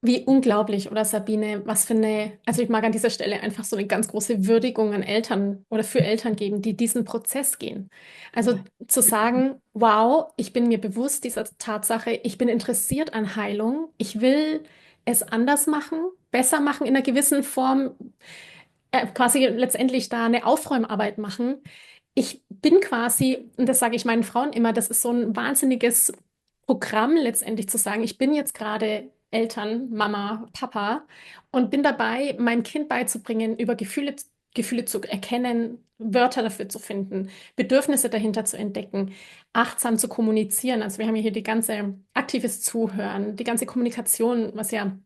Wie unglaublich, oder Sabine, was für eine, also ich mag an dieser Stelle einfach so eine ganz große Würdigung an Eltern oder für Eltern geben, die diesen Prozess gehen. Also Ja. zu sagen, wow, ich bin mir bewusst dieser Tatsache, ich bin interessiert an Heilung, ich will es anders machen, besser machen in einer gewissen Form, quasi letztendlich da eine Aufräumarbeit machen. Ich bin quasi, und das sage ich meinen Frauen immer, das ist so ein wahnsinniges Programm letztendlich zu sagen, ich bin jetzt gerade Eltern, Mama, Papa und bin dabei, meinem Kind beizubringen, über Gefühle zu erkennen, Wörter dafür zu finden, Bedürfnisse dahinter zu entdecken, achtsam zu kommunizieren. Also wir haben ja hier die ganze aktives Zuhören, die ganze Kommunikation, was ja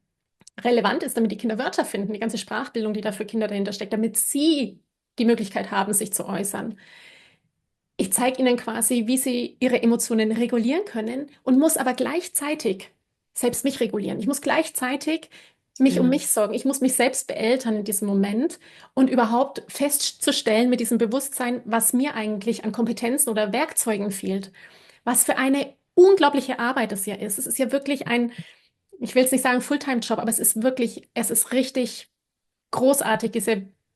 relevant ist, damit die Kinder Wörter finden, die ganze Sprachbildung, die da für Kinder dahinter steckt, damit sie die Möglichkeit haben, sich zu äußern. Ich zeige ihnen quasi, wie sie ihre Emotionen regulieren können und muss aber gleichzeitig selbst mich regulieren. Ich muss gleichzeitig mich um Ja. mich sorgen. Ich muss mich selbst beeltern in diesem Moment und überhaupt festzustellen mit diesem Bewusstsein, was mir eigentlich an Kompetenzen oder Werkzeugen fehlt. Was für eine unglaubliche Arbeit es ja ist. Es ist ja wirklich ein, ich will jetzt nicht sagen Fulltime-Job, aber es ist wirklich, es ist richtig großartig,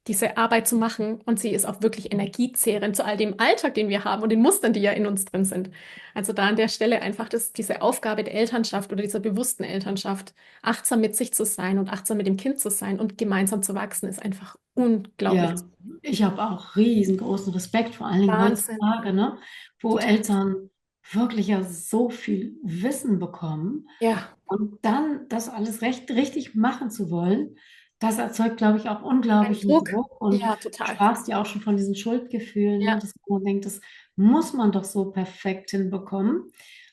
diese Arbeit zu machen und sie ist auch wirklich energiezehrend zu all dem Alltag, den wir haben und den Mustern, die ja in uns drin sind. Also da an der Stelle einfach diese Aufgabe der Elternschaft oder dieser bewussten Elternschaft, achtsam mit sich zu sein und achtsam mit dem Kind zu sein und gemeinsam zu wachsen, ist einfach unglaublich. Ja, ich habe auch riesengroßen Respekt, vor allen Dingen Wahnsinn. heutzutage, ne, wo Total. Eltern wirklich ja so viel Wissen bekommen Ja, und dann das alles richtig machen zu wollen, das erzeugt, glaube ich, auch ein unglaublichen Druck. Druck. Und Ja, du total. sprachst ja auch schon von diesen Schuldgefühlen, ne, Ja, dass man denkt, das muss man doch so perfekt hinbekommen.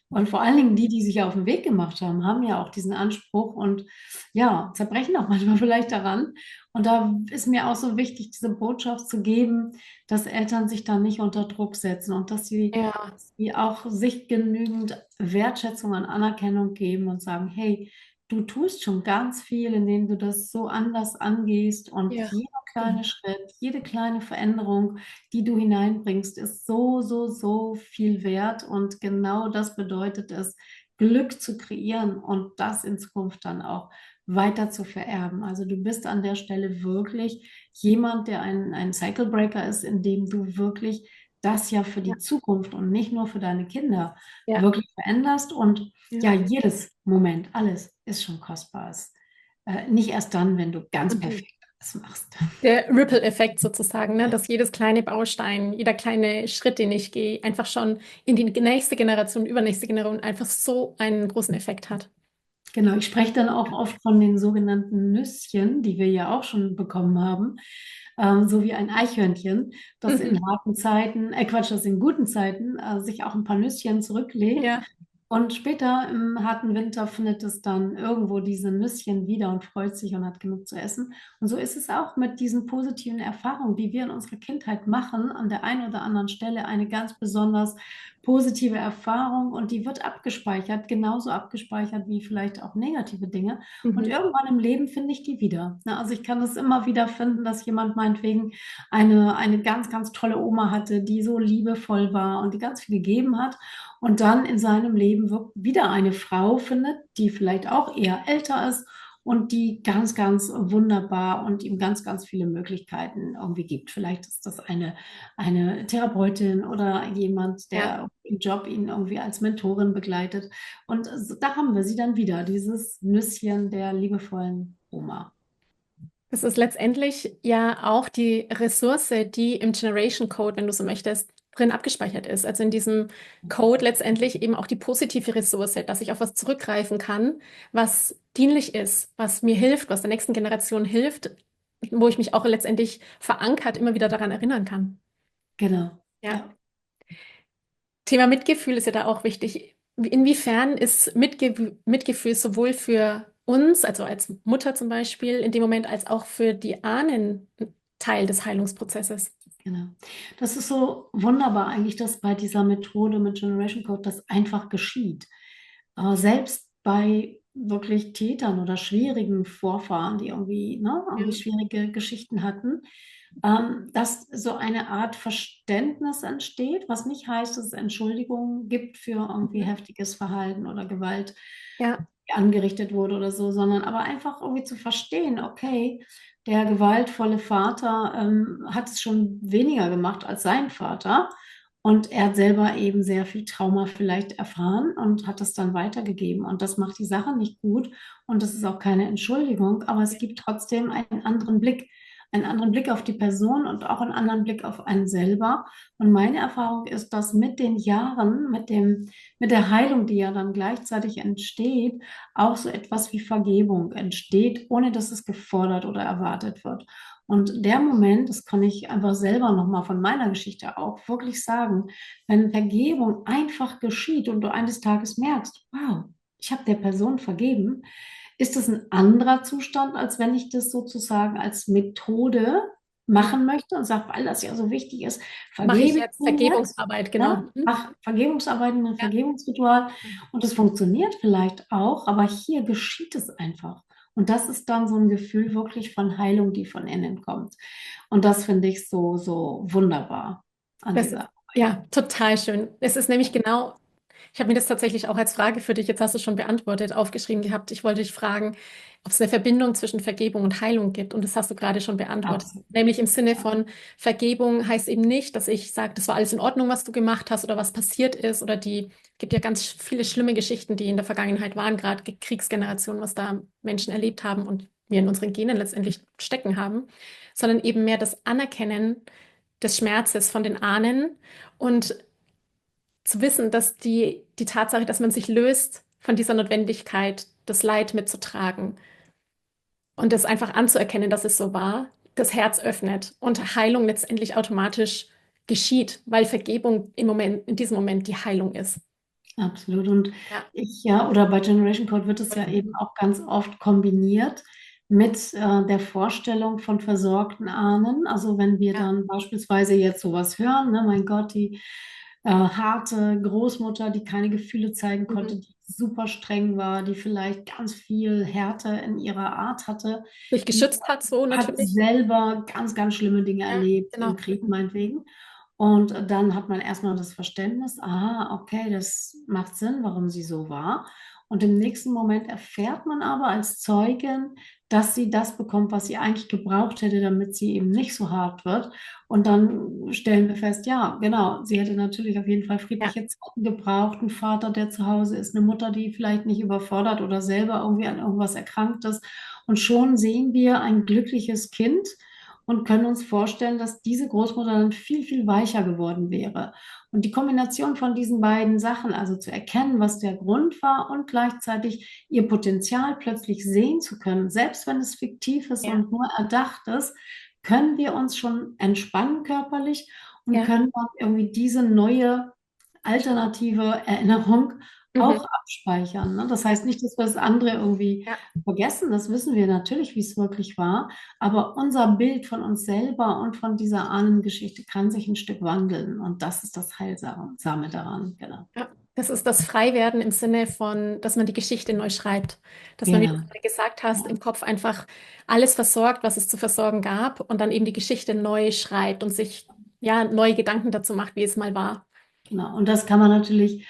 Und vor allen Dingen die, die sich auf den Weg gemacht haben, haben ja auch diesen Anspruch und ja, zerbrechen auch manchmal vielleicht daran. Und da ist mir auch so wichtig, diese Botschaft zu geben, dass Eltern sich da nicht unter Druck setzen und ja, dass sie auch sich genügend Wertschätzung und Anerkennung geben und sagen, hey, du tust schon ganz viel, indem du das so anders angehst und ja. jeder Genau. kleine Schritt, jede kleine Veränderung, die du hineinbringst, ist so viel wert und genau das bedeutet es, Glück zu kreieren und das in Zukunft dann auch weiter zu vererben. Also du bist an der Stelle wirklich jemand, der ein Cycle Breaker ist, indem du wirklich das ja für Ja, die Zukunft und nicht nur für deine Kinder ja, wirklich veränderst. Und ja. ja, jedes Moment, alles ist schon kostbar. Nicht erst dann, wenn du ganz Mhm. perfekt alles machst. Der Ripple-Effekt sozusagen, ne? Dass jedes kleine Baustein, jeder kleine Schritt, den ich gehe, einfach schon in die nächste Generation, übernächste Generation einfach so einen großen Effekt hat. Genau, ich spreche dann auch oft von den sogenannten Nüsschen, die wir ja auch schon bekommen haben, so wie ein Eichhörnchen, das Mhm. in harten Zeiten, Quatsch, das in guten Zeiten sich auch ein paar Nüsschen zurücklegt. Ja, Und später im harten Winter findet es dann irgendwo diese Nüsschen wieder und freut sich und hat genug zu essen. Und so ist es auch mit diesen positiven Erfahrungen, die wir in unserer Kindheit machen, an der einen oder anderen Stelle eine ganz besonders positive Erfahrung und die wird abgespeichert, genauso abgespeichert wie vielleicht auch negative Dinge. Und mhm. irgendwann im Leben finde ich die wieder. Ne, also ich kann es immer wieder finden, dass jemand meinetwegen eine ganz tolle Oma hatte, die so liebevoll war und die ganz viel gegeben hat und dann in seinem Leben wieder eine Frau findet, die vielleicht auch eher älter ist und die ganz wunderbar und ihm ganz viele Möglichkeiten irgendwie gibt. Vielleicht ist das eine Therapeutin oder jemand, Ja. der im Job ihn irgendwie als Mentorin begleitet. Und da haben wir sie dann wieder, dieses Nüsschen der liebevollen Oma. Das ist letztendlich ja auch die Ressource, die im Generation Code, wenn du so möchtest, drin abgespeichert ist. Also in diesem Code letztendlich eben auch die positive Ressource, dass ich auf was zurückgreifen kann, was dienlich ist, was mir hilft, was der nächsten Generation hilft, wo ich mich auch letztendlich verankert immer wieder daran erinnern kann. Genau, Ja. ja. Thema Mitgefühl ist ja da auch wichtig. Inwiefern ist Mitgefühl sowohl für uns, also als Mutter zum Beispiel, in dem Moment, als auch für die Ahnen Teil des Heilungsprozesses? Genau. Das ist so wunderbar eigentlich, dass bei dieser Methode mit Generation Code das einfach geschieht. Selbst bei wirklich Tätern oder schwierigen Vorfahren, die irgendwie, ne, Ja, irgendwie schwierige Geschichten hatten, dass so eine Art Verständnis entsteht, was nicht heißt, dass es Entschuldigungen gibt für irgendwie mhm. heftiges Verhalten oder Gewalt, Ja, die angerichtet wurde oder so, sondern aber einfach irgendwie zu verstehen, okay, der gewaltvolle Vater hat es schon weniger gemacht als sein Vater. Und er hat selber eben sehr viel Trauma vielleicht erfahren und hat das dann weitergegeben. Und das macht die Sache nicht gut. Und das ist auch keine Entschuldigung, aber es gibt trotzdem einen anderen Blick auf die Person und auch einen anderen Blick auf einen selber. Und meine Erfahrung ist, dass mit den Jahren, mit der Heilung, die ja dann gleichzeitig entsteht, auch so etwas wie Vergebung entsteht, ohne dass es gefordert oder erwartet wird. Und der Moment, das kann ich einfach selber nochmal von meiner Geschichte auch wirklich sagen, wenn Vergebung einfach geschieht und du eines Tages merkst, wow, ich habe der Person vergeben, ist das ein anderer Zustand, als wenn ich das sozusagen als Methode ja. machen möchte und sage, weil das ja so wichtig ist, Mache ich vergebe ich jetzt mir jetzt, Vergebungsarbeit, genau. ne? Mhm. Mach Vergebungsarbeiten, ein Ja. Vergebungsritual und es funktioniert vielleicht auch, aber hier geschieht es einfach. Und das ist dann so ein Gefühl wirklich von Heilung, die von innen kommt. Und das finde ich so wunderbar an Das ist dieser. ja total schön. Es ist nämlich genau. Ich habe mir das tatsächlich auch als Frage für dich, jetzt hast du schon beantwortet, aufgeschrieben gehabt. Ich wollte dich fragen, ob es eine Verbindung zwischen Vergebung und Heilung gibt. Und das hast du gerade schon beantwortet. Absolut. Nämlich im Sinne von Vergebung heißt eben nicht, dass ich sage, das war alles in Ordnung, was du gemacht hast oder was passiert ist. Oder gibt ja ganz viele schlimme Geschichten, die in der Vergangenheit waren, gerade Kriegsgenerationen, was da Menschen erlebt haben und wir in unseren Genen letztendlich stecken haben, sondern eben mehr das Anerkennen des Schmerzes von den Ahnen und zu wissen, dass die Tatsache, dass man sich löst von dieser Notwendigkeit, das Leid mitzutragen und das einfach anzuerkennen, dass es so war, das Herz öffnet und Heilung letztendlich automatisch geschieht, weil Vergebung in diesem Moment die Heilung ist. Absolut. Und Ja. ja, oder bei Generation Code wird es ja eben auch ganz oft kombiniert mit der Vorstellung von versorgten Ahnen. Also wenn wir Ja. dann beispielsweise jetzt sowas hören, ne, mein Gott, die harte Großmutter, die keine Gefühle zeigen konnte, Mhm. die super streng war, die vielleicht ganz viel Härte in ihrer Art hatte, Sich die geschützt hat, so hat natürlich. selber ganz, ganz schlimme Dinge Ja, erlebt, im genau. Krieg meinetwegen. Und dann hat man erstmal das Verständnis, aha, okay, das macht Sinn, warum sie so war. Und im nächsten Moment erfährt man aber als Zeugin, dass sie das bekommt, was sie eigentlich gebraucht hätte, damit sie eben nicht so hart wird. Und dann stellen wir fest, ja, genau, sie hätte natürlich auf jeden Fall Ja, friedliche Zeiten gebraucht, einen Vater, der zu Hause ist, eine Mutter, die vielleicht nicht überfordert oder selber irgendwie an irgendwas erkrankt ist. Und schon sehen wir ein glückliches Kind und können uns vorstellen, dass diese Großmutter dann viel, viel weicher geworden wäre. Und die Kombination von diesen beiden Sachen, also zu erkennen, was der Grund war und gleichzeitig ihr Potenzial plötzlich sehen zu können, selbst wenn es fiktiv ist ja, und nur erdacht ist, können wir uns schon entspannen körperlich und ja. können dann irgendwie diese neue alternative Erinnerung Mhm. auch abspeichern. Ne? Das Ja, heißt nicht, dass wir das andere irgendwie ja. vergessen. Das wissen wir natürlich, wie es wirklich war. Aber unser Bild von uns selber und von dieser Ahnengeschichte kann sich ein Stück wandeln. Und das ist das Heilsame daran. Genau. Ja, das ist das Freiwerden im Sinne von, dass man die Geschichte neu schreibt. Dass man, wie du Genau. gerade gesagt hast, Ja, im Kopf einfach alles versorgt, was es zu versorgen gab und dann eben die Geschichte neu schreibt und sich ja neue Gedanken dazu macht, wie es mal war. genau. Und das kann man natürlich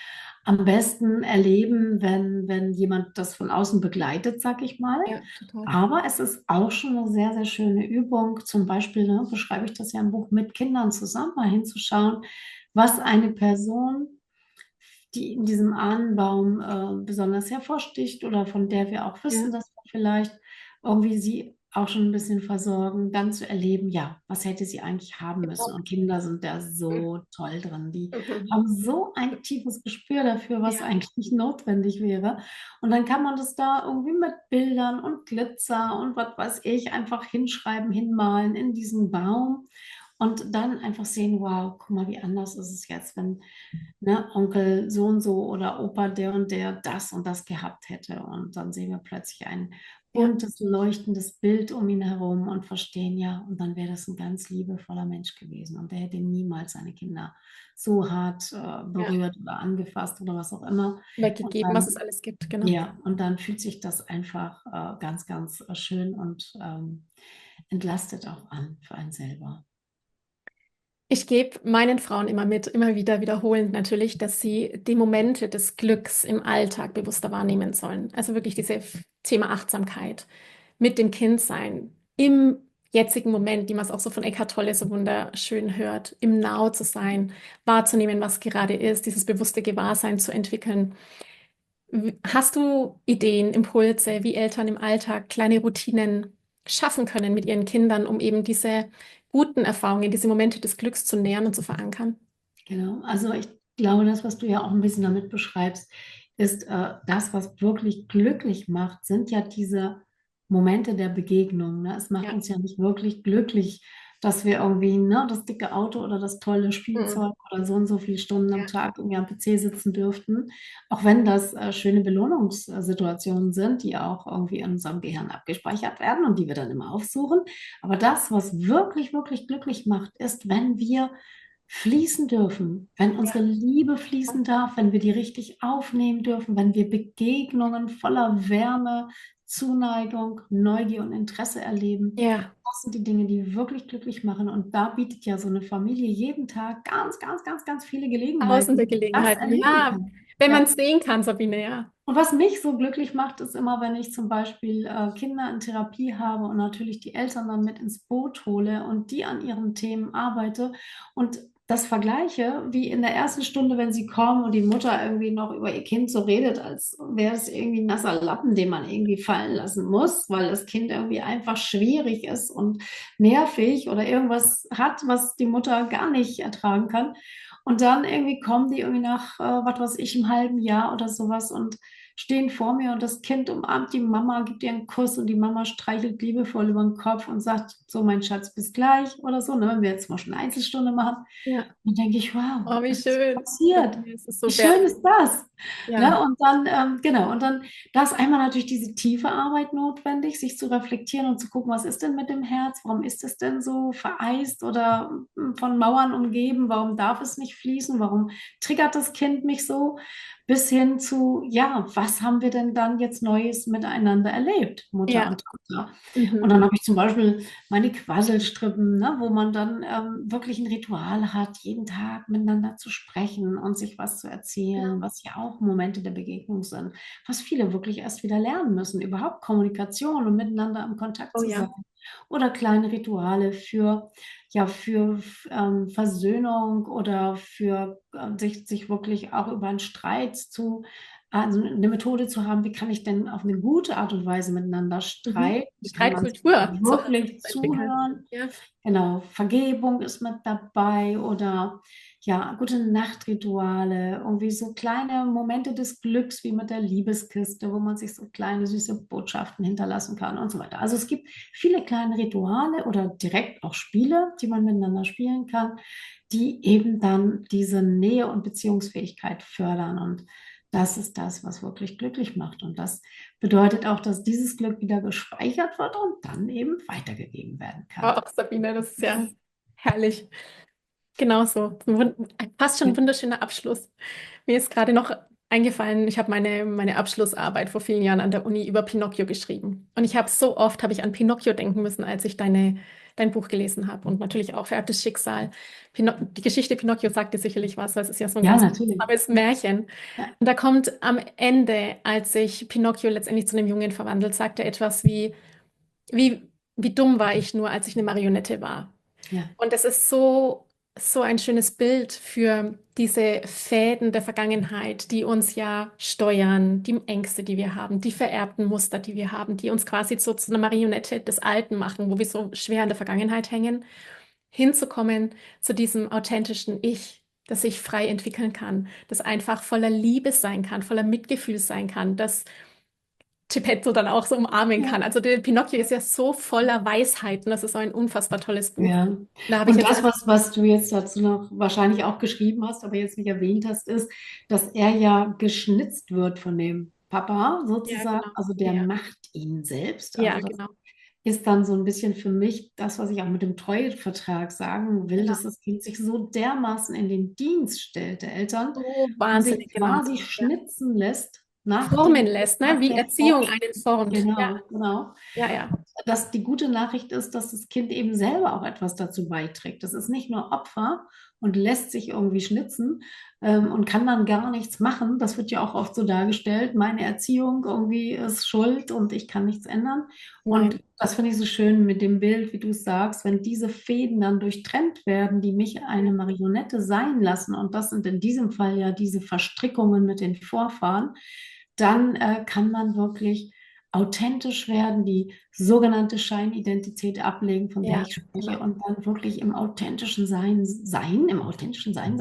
am besten erleben, wenn jemand das von außen begleitet, sag ich mal. Ja, total. Aber es ist auch schon eine sehr, sehr schöne Übung. Zum Beispiel, ne, beschreibe ich das ja im Buch, mit Kindern zusammen mal hinzuschauen, was eine Person, die in diesem Ahnenbaum besonders hervorsticht oder von der wir auch Ja, wissen, dass wir vielleicht irgendwie sie auch schon ein bisschen versorgen, dann zu erleben, ja, was hätte sie eigentlich haben müssen. genau. Und Kinder sind da so toll drin. Die Mhm. haben so ein tiefes Gespür dafür, was Ja, eigentlich nicht notwendig wäre. Und dann kann man das da irgendwie mit Bildern und Glitzer und was weiß ich einfach hinschreiben, hinmalen in diesen Baum. Und dann einfach sehen, wow, guck mal, wie anders ist es jetzt, wenn, ne, Onkel so und so oder Opa der und der das und das gehabt hätte. Und dann sehen wir plötzlich ein ja, buntes, leuchtendes Bild um ihn herum und verstehen, ja, und dann wäre das ein ganz liebevoller Mensch gewesen. Und der hätte niemals seine Kinder so hart ja. berührt oder angefasst oder was auch immer. Und Weggegeben, was es dann, alles gibt, genau. ja, und dann fühlt sich das einfach ganz, ganz schön und entlastet auch an für einen selber. Ich gebe meinen Frauen immer mit, immer wieder wiederholend natürlich, dass sie die Momente des Glücks im Alltag bewusster wahrnehmen sollen. Also wirklich Thema Achtsamkeit mit dem Kind sein, im jetzigen Moment, wie man es auch so von Eckhart Tolle so wunderschön hört, im Now zu sein, wahrzunehmen, was gerade ist, dieses bewusste Gewahrsein zu entwickeln. Hast du Ideen, Impulse, wie Eltern im Alltag kleine Routinen schaffen können mit ihren Kindern, um eben diese guten Erfahrungen, diese Momente des Glücks zu nähern und zu verankern? Genau, also ich glaube, das, was du ja auch ein bisschen damit beschreibst, ist das, was wirklich glücklich macht, sind ja diese Momente der Begegnung. Ne? Es macht Ja. uns ja nicht wirklich glücklich, dass wir irgendwie, ne, das dicke Auto oder das tolle Mhm. Spielzeug oder so und so viele Stunden am Ja, Tag irgendwie am PC sitzen dürften. Auch wenn das schöne Belohnungssituationen sind, die auch irgendwie in unserem Gehirn abgespeichert werden und die wir dann immer aufsuchen. Aber das, was wirklich, wirklich glücklich macht, ist, wenn wir fließen dürfen, wenn ja, unsere Liebe fließen darf, wenn wir die richtig aufnehmen dürfen, wenn wir Begegnungen voller Wärme, Zuneigung, Neugier und Interesse erleben. ja. Das sind die Dinge, die wirklich glücklich machen. Und da bietet ja so eine Familie jeden Tag ganz, ganz, ganz, ganz viele Tausende Gelegenheiten, das Gelegenheiten. erleben Ja, kann. Wenn man Ja. es sehen kann, Sabine, ja. Und was mich so glücklich macht, ist immer, wenn ich zum Beispiel Kinder in Therapie habe und natürlich die Eltern dann mit ins Boot hole und die an ihren Themen arbeite und das vergleiche, wie in der ersten Stunde, wenn sie kommen und die Mutter irgendwie noch über ihr Kind so redet, als wäre es irgendwie ein nasser Lappen, den man irgendwie fallen lassen muss, weil das Kind irgendwie einfach schwierig ist und nervig oder irgendwas hat, was die Mutter gar nicht ertragen kann. Und dann irgendwie kommen die irgendwie nach, was weiß ich, einem halben Jahr oder sowas und stehen vor mir und das Kind umarmt die Mama, gibt ihr einen Kuss und die Mama streichelt liebevoll über den Kopf und sagt, so mein Schatz, bis gleich oder so, ne, wenn wir jetzt mal schon eine Einzelstunde machen. Ja. Dann denke ich, wow, Oh, wie es ist schön. passiert. Sabine, es ist Wie so schön wertvoll. ist das? Ja. Ne? Und dann, genau, und dann, da ist einmal natürlich diese tiefe Arbeit notwendig, sich zu reflektieren und zu gucken, was ist denn mit dem Herz? Warum ist es denn so vereist oder von Mauern umgeben? Warum darf es nicht fließen? Warum triggert das Kind mich so? Bis hin zu, ja, was haben wir denn dann jetzt Neues miteinander erlebt, Mutter Ja. und Tochter? Und Mhm. dann habe ich zum Beispiel meine Quasselstrippen, ne, wo man dann wirklich ein Ritual hat, jeden Tag miteinander zu sprechen und sich was zu erzählen, was ja auch Momente der Begegnung sind, was viele wirklich erst wieder lernen müssen, überhaupt Kommunikation und miteinander im Kontakt Oh zu sein. ja. Oder kleine Rituale für, ja, für Versöhnung oder für sich wirklich auch über einen Streit zu, also eine Methode zu haben, wie kann ich denn auf eine gute Art und Weise miteinander Mhm. streiten? Wie kann man sich Streitkultur wirklich zu entwickeln. zuhören? Ja. Genau, Vergebung ist mit dabei oder ja, gute Nachtrituale, irgendwie so kleine Momente des Glücks wie mit der Liebeskiste, wo man sich so kleine süße Botschaften hinterlassen kann und so weiter. Also es gibt viele kleine Rituale oder direkt auch Spiele, die man miteinander spielen kann, die eben dann diese Nähe und Beziehungsfähigkeit fördern. Und das ist das, was wirklich glücklich macht. Und das bedeutet auch, dass dieses Glück wieder gespeichert wird und dann eben weitergegeben werden kann. Oh, Sabine, das ist ja herrlich. Genau so. Fast schon Ja, ein wunderschöner Abschluss. Mir ist gerade noch eingefallen, ich habe meine Abschlussarbeit vor vielen Jahren an der Uni über Pinocchio geschrieben. Und ich habe so oft habe ich an Pinocchio denken müssen, als ich dein Buch gelesen habe. Und natürlich auch Vererbtes Schicksal. Die Geschichte Pinocchio sagt dir sicherlich was, weil es ist ja so ein ja, ganz natürlich. armes Märchen. Ja, Und da kommt am Ende, als sich Pinocchio letztendlich zu einem Jungen verwandelt, sagt er etwas wie, wie dumm war ich nur, als ich eine Marionette war. ja, Und das ist so ein schönes Bild für diese Fäden der Vergangenheit, die uns ja steuern, die Ängste, die wir haben, die vererbten Muster, die wir haben, die uns quasi so zu einer Marionette des Alten machen, wo wir so schwer in der Vergangenheit hängen, hinzukommen zu diesem authentischen Ich, das sich frei entwickeln kann, das einfach voller Liebe sein kann, voller Mitgefühl sein kann, das Geppetto dann auch so umarmen ja. kann. Also der Pinocchio ist ja so voller Weisheiten. Das ist so ein unfassbar tolles Buch. Ja. Da habe ich Und jetzt das, einfach, was du jetzt dazu noch wahrscheinlich auch geschrieben hast, aber jetzt nicht erwähnt hast, ist, dass er ja geschnitzt wird von dem Papa ja, sozusagen. genau. Also der Ja, macht ihn selbst. Also ja, das genau. ist dann so ein bisschen für mich das, was ich auch mit dem Treuevertrag sagen will, Genau. dass das Kind sich so dermaßen in den Dienst stellt der Eltern So und sich wahnsinnig, genau. quasi Ja. schnitzen lässt Formen lässt, ne? nach Wie der Erziehung Form. einen formt. Ja, Genau, genau. ja, ja. Dass die gute Nachricht ist, dass das Kind eben selber auch etwas dazu beiträgt. Das ist nicht nur Opfer und lässt sich irgendwie schnitzen und kann dann gar nichts machen. Das wird ja auch oft so dargestellt. Meine Erziehung irgendwie ist schuld und ich kann nichts ändern. Und Nein. das finde ich so schön mit dem Bild, wie du es sagst, wenn diese Fäden dann durchtrennt werden, die mich Ja, eine Marionette sein lassen, und das sind in diesem Fall ja diese Verstrickungen mit den Vorfahren, dann kann man wirklich authentisch werden, die sogenannte Scheinidentität ablegen, von der ja, ich spreche, genau. und dann wirklich im authentischen im authentischen sein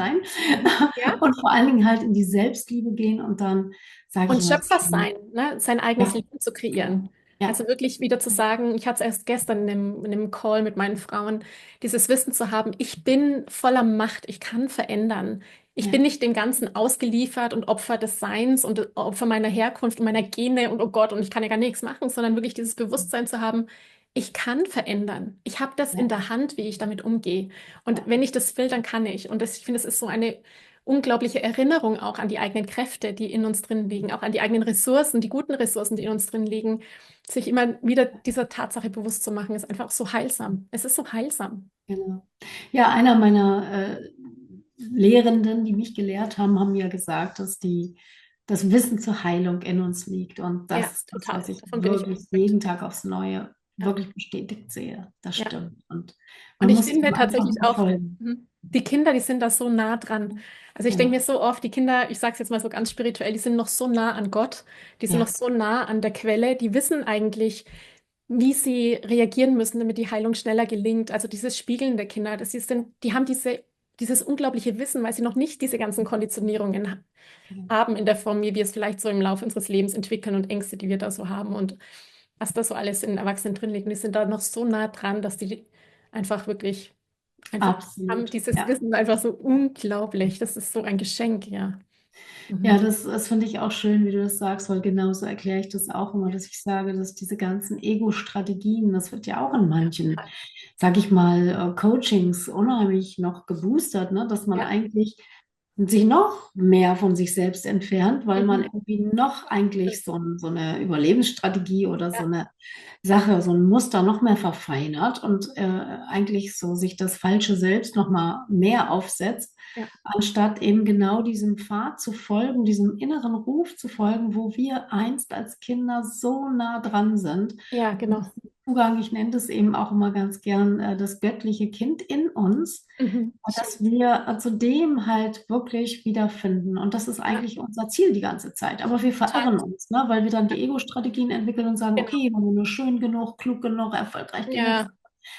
Ja. und vor allen Dingen halt in die Selbstliebe gehen und dann sage ich Und immer, Schöpfer sein, ne? Sein eigenes ja, Leben zu kreieren. genau, ja, Also wirklich wieder zu sagen, ich hatte es erst gestern in einem Call mit meinen Frauen, dieses Wissen zu haben, ich bin voller Macht, ich kann verändern. Ich bin ja, nicht dem Ganzen ausgeliefert und Opfer des Seins und Opfer meiner Herkunft und meiner Gene und oh Gott, und ich kann ja gar nichts machen, sondern wirklich dieses Bewusstsein zu haben, ich kann verändern. Ich habe das in ja, der Hand, wie ich damit umgehe. Und ja, wenn ich das will, dann kann ich. Und das, ich finde, es ist so eine unglaubliche Erinnerung auch an die eigenen Kräfte, die in uns drin liegen, auch an die eigenen Ressourcen, die guten Ressourcen, die in uns drin liegen. Sich immer wieder dieser Tatsache bewusst zu machen, ist einfach so heilsam. Es ist so heilsam. genau. Ja, einer meiner Lehrenden, die mich gelehrt haben, haben mir gesagt, dass das Wissen zur Heilung in uns liegt. Und Ja, das ist das, total. was ich Davon bin ich wirklich überzeugt. jeden Tag aufs Neue Ja, wirklich bestätigt sehe. Das ja. stimmt. Und Und man ich muss dem finde einfach tatsächlich nur auch, folgen. die Kinder, die sind da so nah dran. Also ich denke mir Ja, so oft, die Kinder, ich sage es jetzt mal so ganz spirituell, die sind noch so nah an Gott, die sind noch ja, so nah an der Quelle, die wissen eigentlich, wie sie reagieren müssen, damit die Heilung schneller gelingt. Also dieses Spiegeln der Kinder, die haben dieses unglaubliche Wissen, weil sie noch nicht diese ganzen Konditionierungen genau. haben in der Form, wie wir es vielleicht so im Laufe unseres Lebens entwickeln und Ängste, die wir da so haben und was da so alles in Erwachsenen drin liegt. Und die sind da noch so nah dran, dass die einfach wirklich einfach haben Absolut. dieses Ja. Wissen einfach so unglaublich. Das ist so ein Geschenk, ja. Ja, Mhm. das finde ich auch schön, wie du das sagst, weil genauso erkläre ich das auch immer, dass ich sage, dass diese ganzen Ego-Strategien, das wird ja auch in manchen, sage ich mal, Coachings unheimlich noch geboostert, ne? Dass man Ja. eigentlich sich noch mehr von sich selbst entfernt, weil man Mhm. irgendwie noch eigentlich so eine Überlebensstrategie oder so Ja. eine Sache, so ein Muster noch mehr verfeinert und eigentlich so sich das falsche Selbst noch mal mehr aufsetzt, Ja. anstatt eben genau diesem Pfad zu folgen, diesem inneren Ruf zu folgen, wo wir einst als Kinder so nah dran sind. Ja, Und genau. das Zugang, ich nenne das eben auch immer ganz gern das göttliche Kind in uns, Mhm. dass Schön. wir zu dem halt wirklich wiederfinden. Und das ist Ja, eigentlich unser Ziel die ganze Zeit. Aber wir total. verirren uns, ne? Weil wir dann die Ego-Strategien entwickeln und sagen, Genau. okay, wenn du nur schön genug, klug genug, erfolgreich genug, Ja,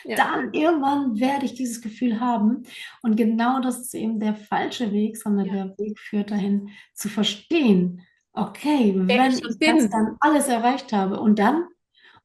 ja, dann irgendwann werde ich dieses Gefühl haben. Und genau das ist eben der falsche Weg, sondern ja. der Weg führt dahin zu verstehen, okay, Wer ich wenn schon ich das bin. dann alles erreicht habe und Ja, dann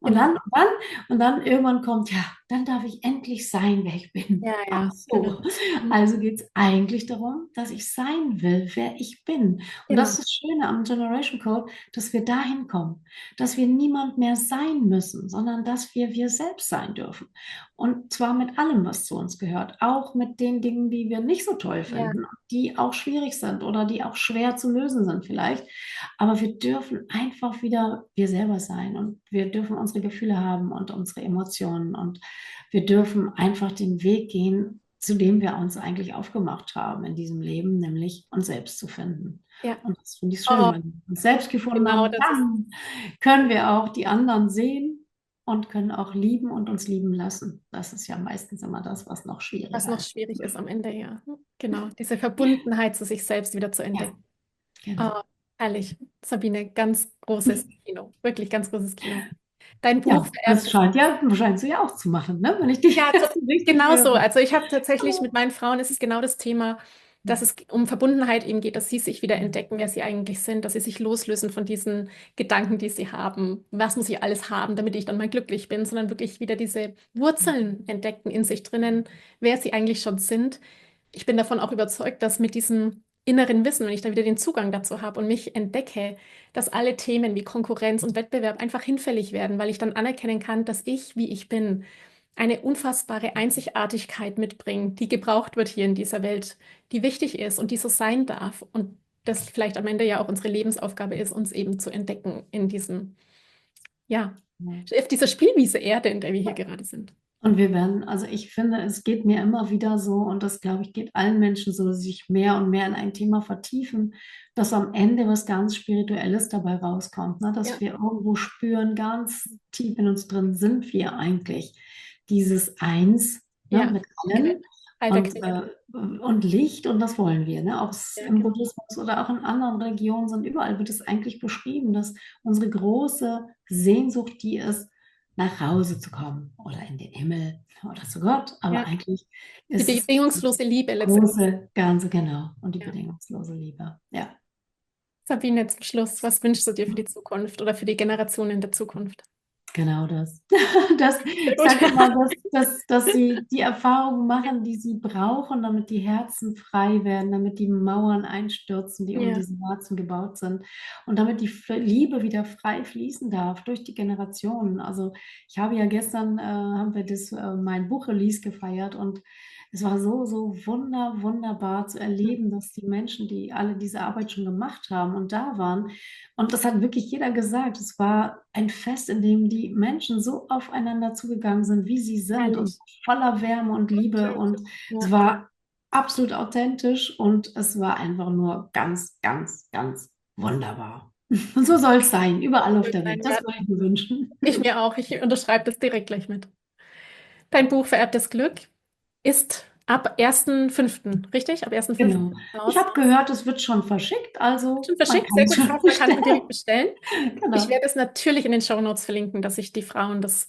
und genau. dann, und dann, und dann irgendwann kommt, ja, dann darf ich endlich sein, wer ich bin. Ja, Ach ja, genau. so. Mhm. Also geht es eigentlich darum, dass ich sein will, wer ich bin. Und das Genau. ist das Schöne am Generation Code, dass wir dahin kommen, dass wir niemand mehr sein müssen, sondern dass wir selbst sein dürfen. Und zwar mit allem, was zu uns gehört, auch mit den Dingen, die wir nicht so toll Ja, finden, die auch schwierig sind oder die auch schwer zu lösen sind vielleicht. Aber wir dürfen einfach wieder wir selber sein und wir dürfen unsere Gefühle haben und unsere Emotionen und wir dürfen einfach den Weg gehen, zu dem wir uns eigentlich aufgemacht haben in diesem Leben, nämlich uns selbst zu finden. ja. Und das finde ich schön, Oh, wenn wir uns selbst gefunden genau, haben, das ist, dann können wir auch die anderen sehen und können auch lieben und uns lieben lassen. Das ist ja meistens immer das, was noch was schwieriger noch ist. schwierig ist am Ende, ja. Genau, diese Verbundenheit zu sich selbst wieder zu Ja, entdecken. genau. Oh, herrlich. Sabine, ganz großes Kino. Wirklich ganz großes Kino. Dein Buch Ja, verehrt das es. scheinst du ja auch zu machen, ne? Wenn ich dich Ja, so richtig genau so. höre. Also ich habe tatsächlich mit meinen Frauen, ist es genau das Thema, dass es um Verbundenheit eben geht, dass sie sich wieder entdecken, wer sie eigentlich sind, dass sie sich loslösen von diesen Gedanken, die sie haben. Was muss ich alles haben, damit ich dann mal glücklich bin, sondern wirklich wieder diese Wurzeln entdecken in sich drinnen, wer sie eigentlich schon sind. Ich bin davon auch überzeugt, dass mit diesem inneren Wissen, wenn ich dann wieder den Zugang dazu habe und mich entdecke, dass alle Themen wie Konkurrenz und Wettbewerb einfach hinfällig werden, weil ich dann anerkennen kann, dass ich, wie ich bin, eine unfassbare Einzigartigkeit mitbringe, die gebraucht wird hier in dieser Welt, die wichtig ist und die so sein darf. Und das vielleicht am Ende ja auch unsere Lebensaufgabe ist, uns eben zu entdecken in diesem, ja, auf dieser Spielwiese Erde, in der wir hier gerade sind. Und wir werden, also ich finde, es geht mir immer wieder so, und das glaube ich geht allen Menschen so, dass sie sich mehr und mehr in ein Thema vertiefen, dass am Ende was ganz Spirituelles dabei rauskommt, ne? Dass Ja, wir irgendwo spüren, ganz tief in uns drin sind wir eigentlich dieses Eins, ne, ja, mit Quelle, allen alter und, Quelle. und Licht, und das wollen wir, ne? Ob es Ja, im genau. Buddhismus oder auch in anderen Religionen sind, überall wird es eigentlich beschrieben, dass unsere große Sehnsucht die ist, nach Hause zu kommen oder in den Himmel oder zu Gott. Aber Ja, eigentlich die ist es das bedingungslose Liebe letztendlich. große Ganze, genau. Und die Ja. bedingungslose Liebe. Ja. Sabine, zum Schluss, was wünschst du dir für die Zukunft oder für die Generationen der Zukunft? Genau das. Das, Sehr ich gut. sage immer, dass sie die Erfahrungen machen, die sie brauchen, damit die Herzen frei werden, damit die Mauern einstürzen, die um Ja, diese Herzen gebaut sind und damit die Liebe wieder frei fließen darf durch die Generationen. Also ich habe ja gestern, haben wir mein Buchrelease gefeiert und es war so wunderbar zu erleben, dass die Menschen, die alle diese Arbeit schon gemacht haben und da waren, und das hat wirklich jeder gesagt. Es war ein Fest, in dem die Menschen so aufeinander zugegangen sind, wie sie sind und herrlich. voller Wärme und Liebe. Schön. Und es Ja, war absolut authentisch und es war einfach nur ganz, ganz, ganz wunderbar. Und so soll es sein, überall auf der Welt. Das Ja, würde ich mir wünschen. ich mir auch. Ich unterschreibe das direkt gleich mit. Dein Buch Vererbtes Glück ist ab 1.5., richtig? Ab 1.5. Genau. Ich raus. habe gehört, es wird schon verschickt, Schon also man verschickt, kann sehr es gut. Das schon heißt, man kann es direkt bestellen. bestellen. Ich Genau. werde es natürlich in den Shownotes verlinken, dass sich die Frauen das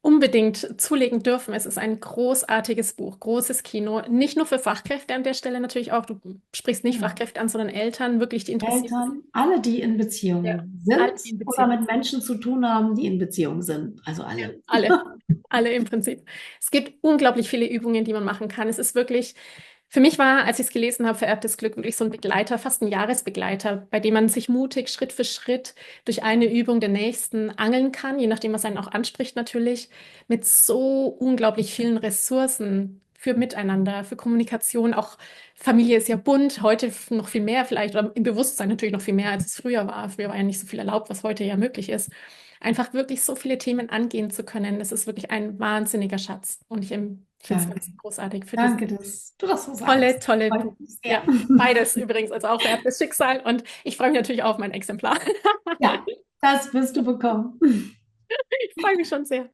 unbedingt zulegen dürfen. Es ist ein großartiges Buch, großes Kino. Nicht nur für Fachkräfte an der Stelle natürlich auch. Du sprichst nicht Genau. Fachkräfte an, sondern Eltern, wirklich, die interessiert sind. Eltern, alle, die in Ja, Beziehung alle sind die in oder Beziehung mit sind. Menschen zu tun haben, die in Beziehung sind. Also Ja, alle. alle. Alle im Prinzip. Es gibt unglaublich viele Übungen, die man machen kann. Es ist wirklich, für mich war, als ich es gelesen habe, Vererbtes Glück wirklich so ein Begleiter, fast ein Jahresbegleiter, bei dem man sich mutig Schritt für Schritt durch eine Übung der nächsten angeln kann, je nachdem, was einen auch anspricht natürlich, mit so unglaublich vielen Ressourcen für Miteinander, für Kommunikation. Auch Familie ist ja bunt, heute noch viel mehr vielleicht, oder im Bewusstsein natürlich noch viel mehr, als es früher war. Früher war ja nicht so viel erlaubt, was heute ja möglich ist. Einfach wirklich so viele Themen angehen zu können, das ist wirklich ein wahnsinniger Schatz. Und ich finde es Danke. ganz großartig für dieses Danke, dass du das so tolle, sagst. tolle Freut Buch. mich Ja, sehr. beides übrigens, also auch Vererbtes Schicksal. Und ich freue mich natürlich auch auf mein Exemplar. Ja, das wirst du bekommen. Ich freue mich schon sehr.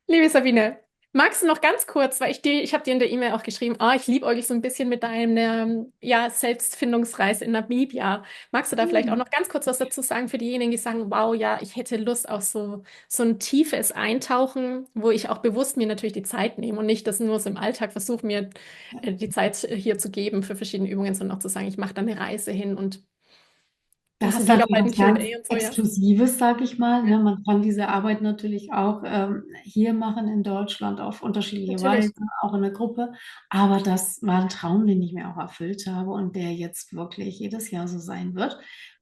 Liebe Sabine, magst du noch ganz kurz, weil ich habe dir in der E-Mail auch geschrieben, ich liebäugel so ein bisschen mit deiner ja, Selbstfindungsreise in Namibia. Magst du da vielleicht auch noch ganz kurz was dazu sagen für diejenigen, die sagen, wow, ja, ich hätte Lust auf so ein tiefes Eintauchen, wo ich auch bewusst mir natürlich die Zeit nehme und nicht das nur so im Alltag versuche, mir die Zeit hier zu geben für verschiedene Übungen, sondern auch zu sagen, ich mache da eine Reise hin und du Das ist hast wieder natürlich bald ein was ganz Q&A und so, ja? Exklusives, sage ich mal. Ja, Ne? Man kann diese Arbeit natürlich auch hier machen in Deutschland auf unterschiedliche Weise, natürlich. auch in der Gruppe. Aber das war ein Traum, den ich mir auch erfüllt habe und der jetzt wirklich jedes Jahr so sein wird,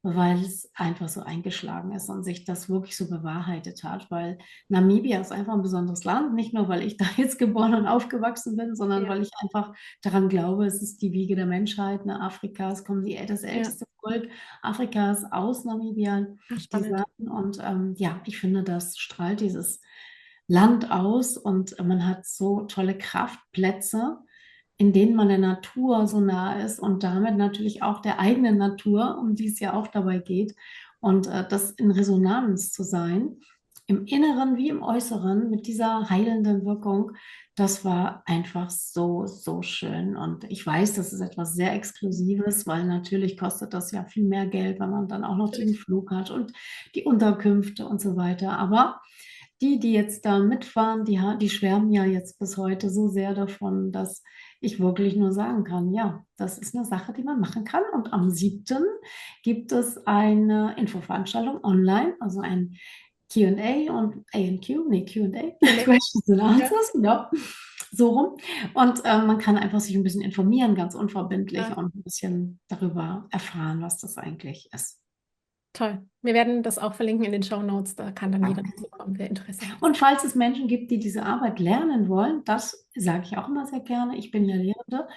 weil es einfach so eingeschlagen ist und sich das wirklich so bewahrheitet hat. Weil Namibia ist einfach ein besonderes Land, nicht nur, weil ich da jetzt geboren und aufgewachsen bin, sondern Ja, weil ich einfach daran glaube, es ist die Wiege der Menschheit. Ne? Afrika, es kommt das ja, älteste Volk Afrikas aus Namibia, ach, die spannend. Seiten. Und ja, ich finde, das strahlt dieses Land aus und man hat so tolle Kraftplätze, in denen man der Natur so nah ist und damit natürlich auch der eigenen Natur, um die es ja auch dabei geht. Und das in Resonanz zu sein, im Inneren wie im Äußeren, mit dieser heilenden Wirkung, das war einfach so, so schön. Und ich weiß, das ist etwas sehr Exklusives, weil natürlich kostet das ja viel mehr Geld, wenn man dann auch noch diesen Natürlich. Flug hat und die Unterkünfte und so weiter. Aber die jetzt da mitfahren, die schwärmen ja jetzt bis heute so sehr davon, dass ich wirklich nur sagen kann, ja, das ist eine Sache, die man machen kann. Und am 7. gibt es eine Infoveranstaltung online, also ein Q&A und A&Q, nee, Q&A, Q&A. Questions and Ja, Answers, genau, so rum. Und man kann einfach sich ein bisschen informieren, ganz unverbindlich ja, und ein bisschen darüber erfahren, was das eigentlich ist. toll. Wir werden das auch verlinken in den Shownotes. Da kann dann jeder Danke. dazu kommen, der Interesse hat. Und falls es Menschen gibt, die diese Arbeit lernen wollen, das sage ich auch immer sehr gerne. Ich bin ja Lehrende,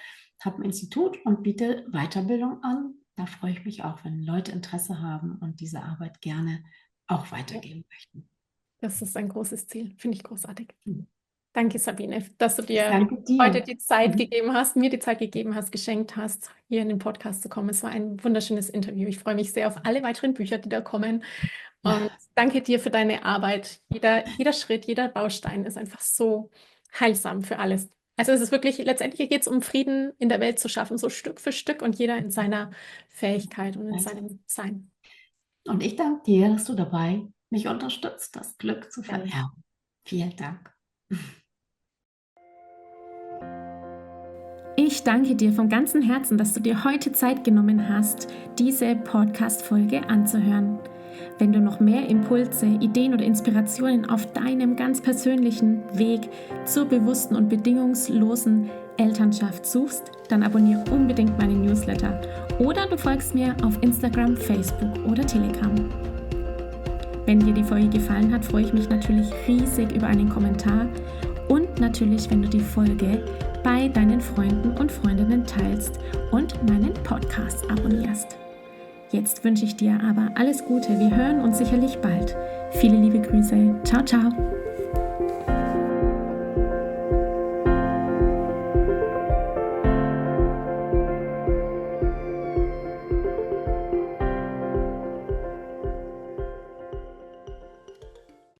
habe ein Institut und biete Weiterbildung an. Da freue ich mich auch, wenn Leute Interesse haben und diese Arbeit gerne auch Ja, weitergeben möchten. das ist ein großes Ziel. Finde ich großartig. Hm. Danke, Sabine, dass du Ich dir danke heute dir. die Zeit Mhm. gegeben hast, mir die Zeit gegeben hast, geschenkt hast, hier in den Podcast zu kommen. Es war ein wunderschönes Interview. Ich freue mich sehr auf alle weiteren Bücher, die da kommen. Und danke dir für deine Arbeit. Jeder Schritt, jeder Baustein ist einfach so heilsam für alles. Also es ist wirklich, letztendlich geht es um Frieden in der Welt zu schaffen, so Stück für Stück und jeder in seiner Fähigkeit und in seinem Sein. Und ich danke dir, dass du dabei mich unterstützt, das Glück zu Gerne. vererben. Vielen Dank. Ich danke dir von ganzem Herzen, dass du dir heute Zeit genommen hast, diese Podcast-Folge anzuhören. Wenn du noch mehr Impulse, Ideen oder Inspirationen auf deinem ganz persönlichen Weg zur bewussten und bedingungslosen Elternschaft suchst, dann abonniere unbedingt meinen Newsletter oder du folgst mir auf Instagram, Facebook oder Telegram. Wenn dir die Folge gefallen hat, freue ich mich natürlich riesig über einen Kommentar und natürlich, wenn du die Folge bei deinen Freunden und Freundinnen teilst und meinen Podcast abonnierst. Jetzt wünsche ich dir aber alles Gute. Wir hören uns sicherlich bald. Viele liebe Grüße. Ciao, ciao.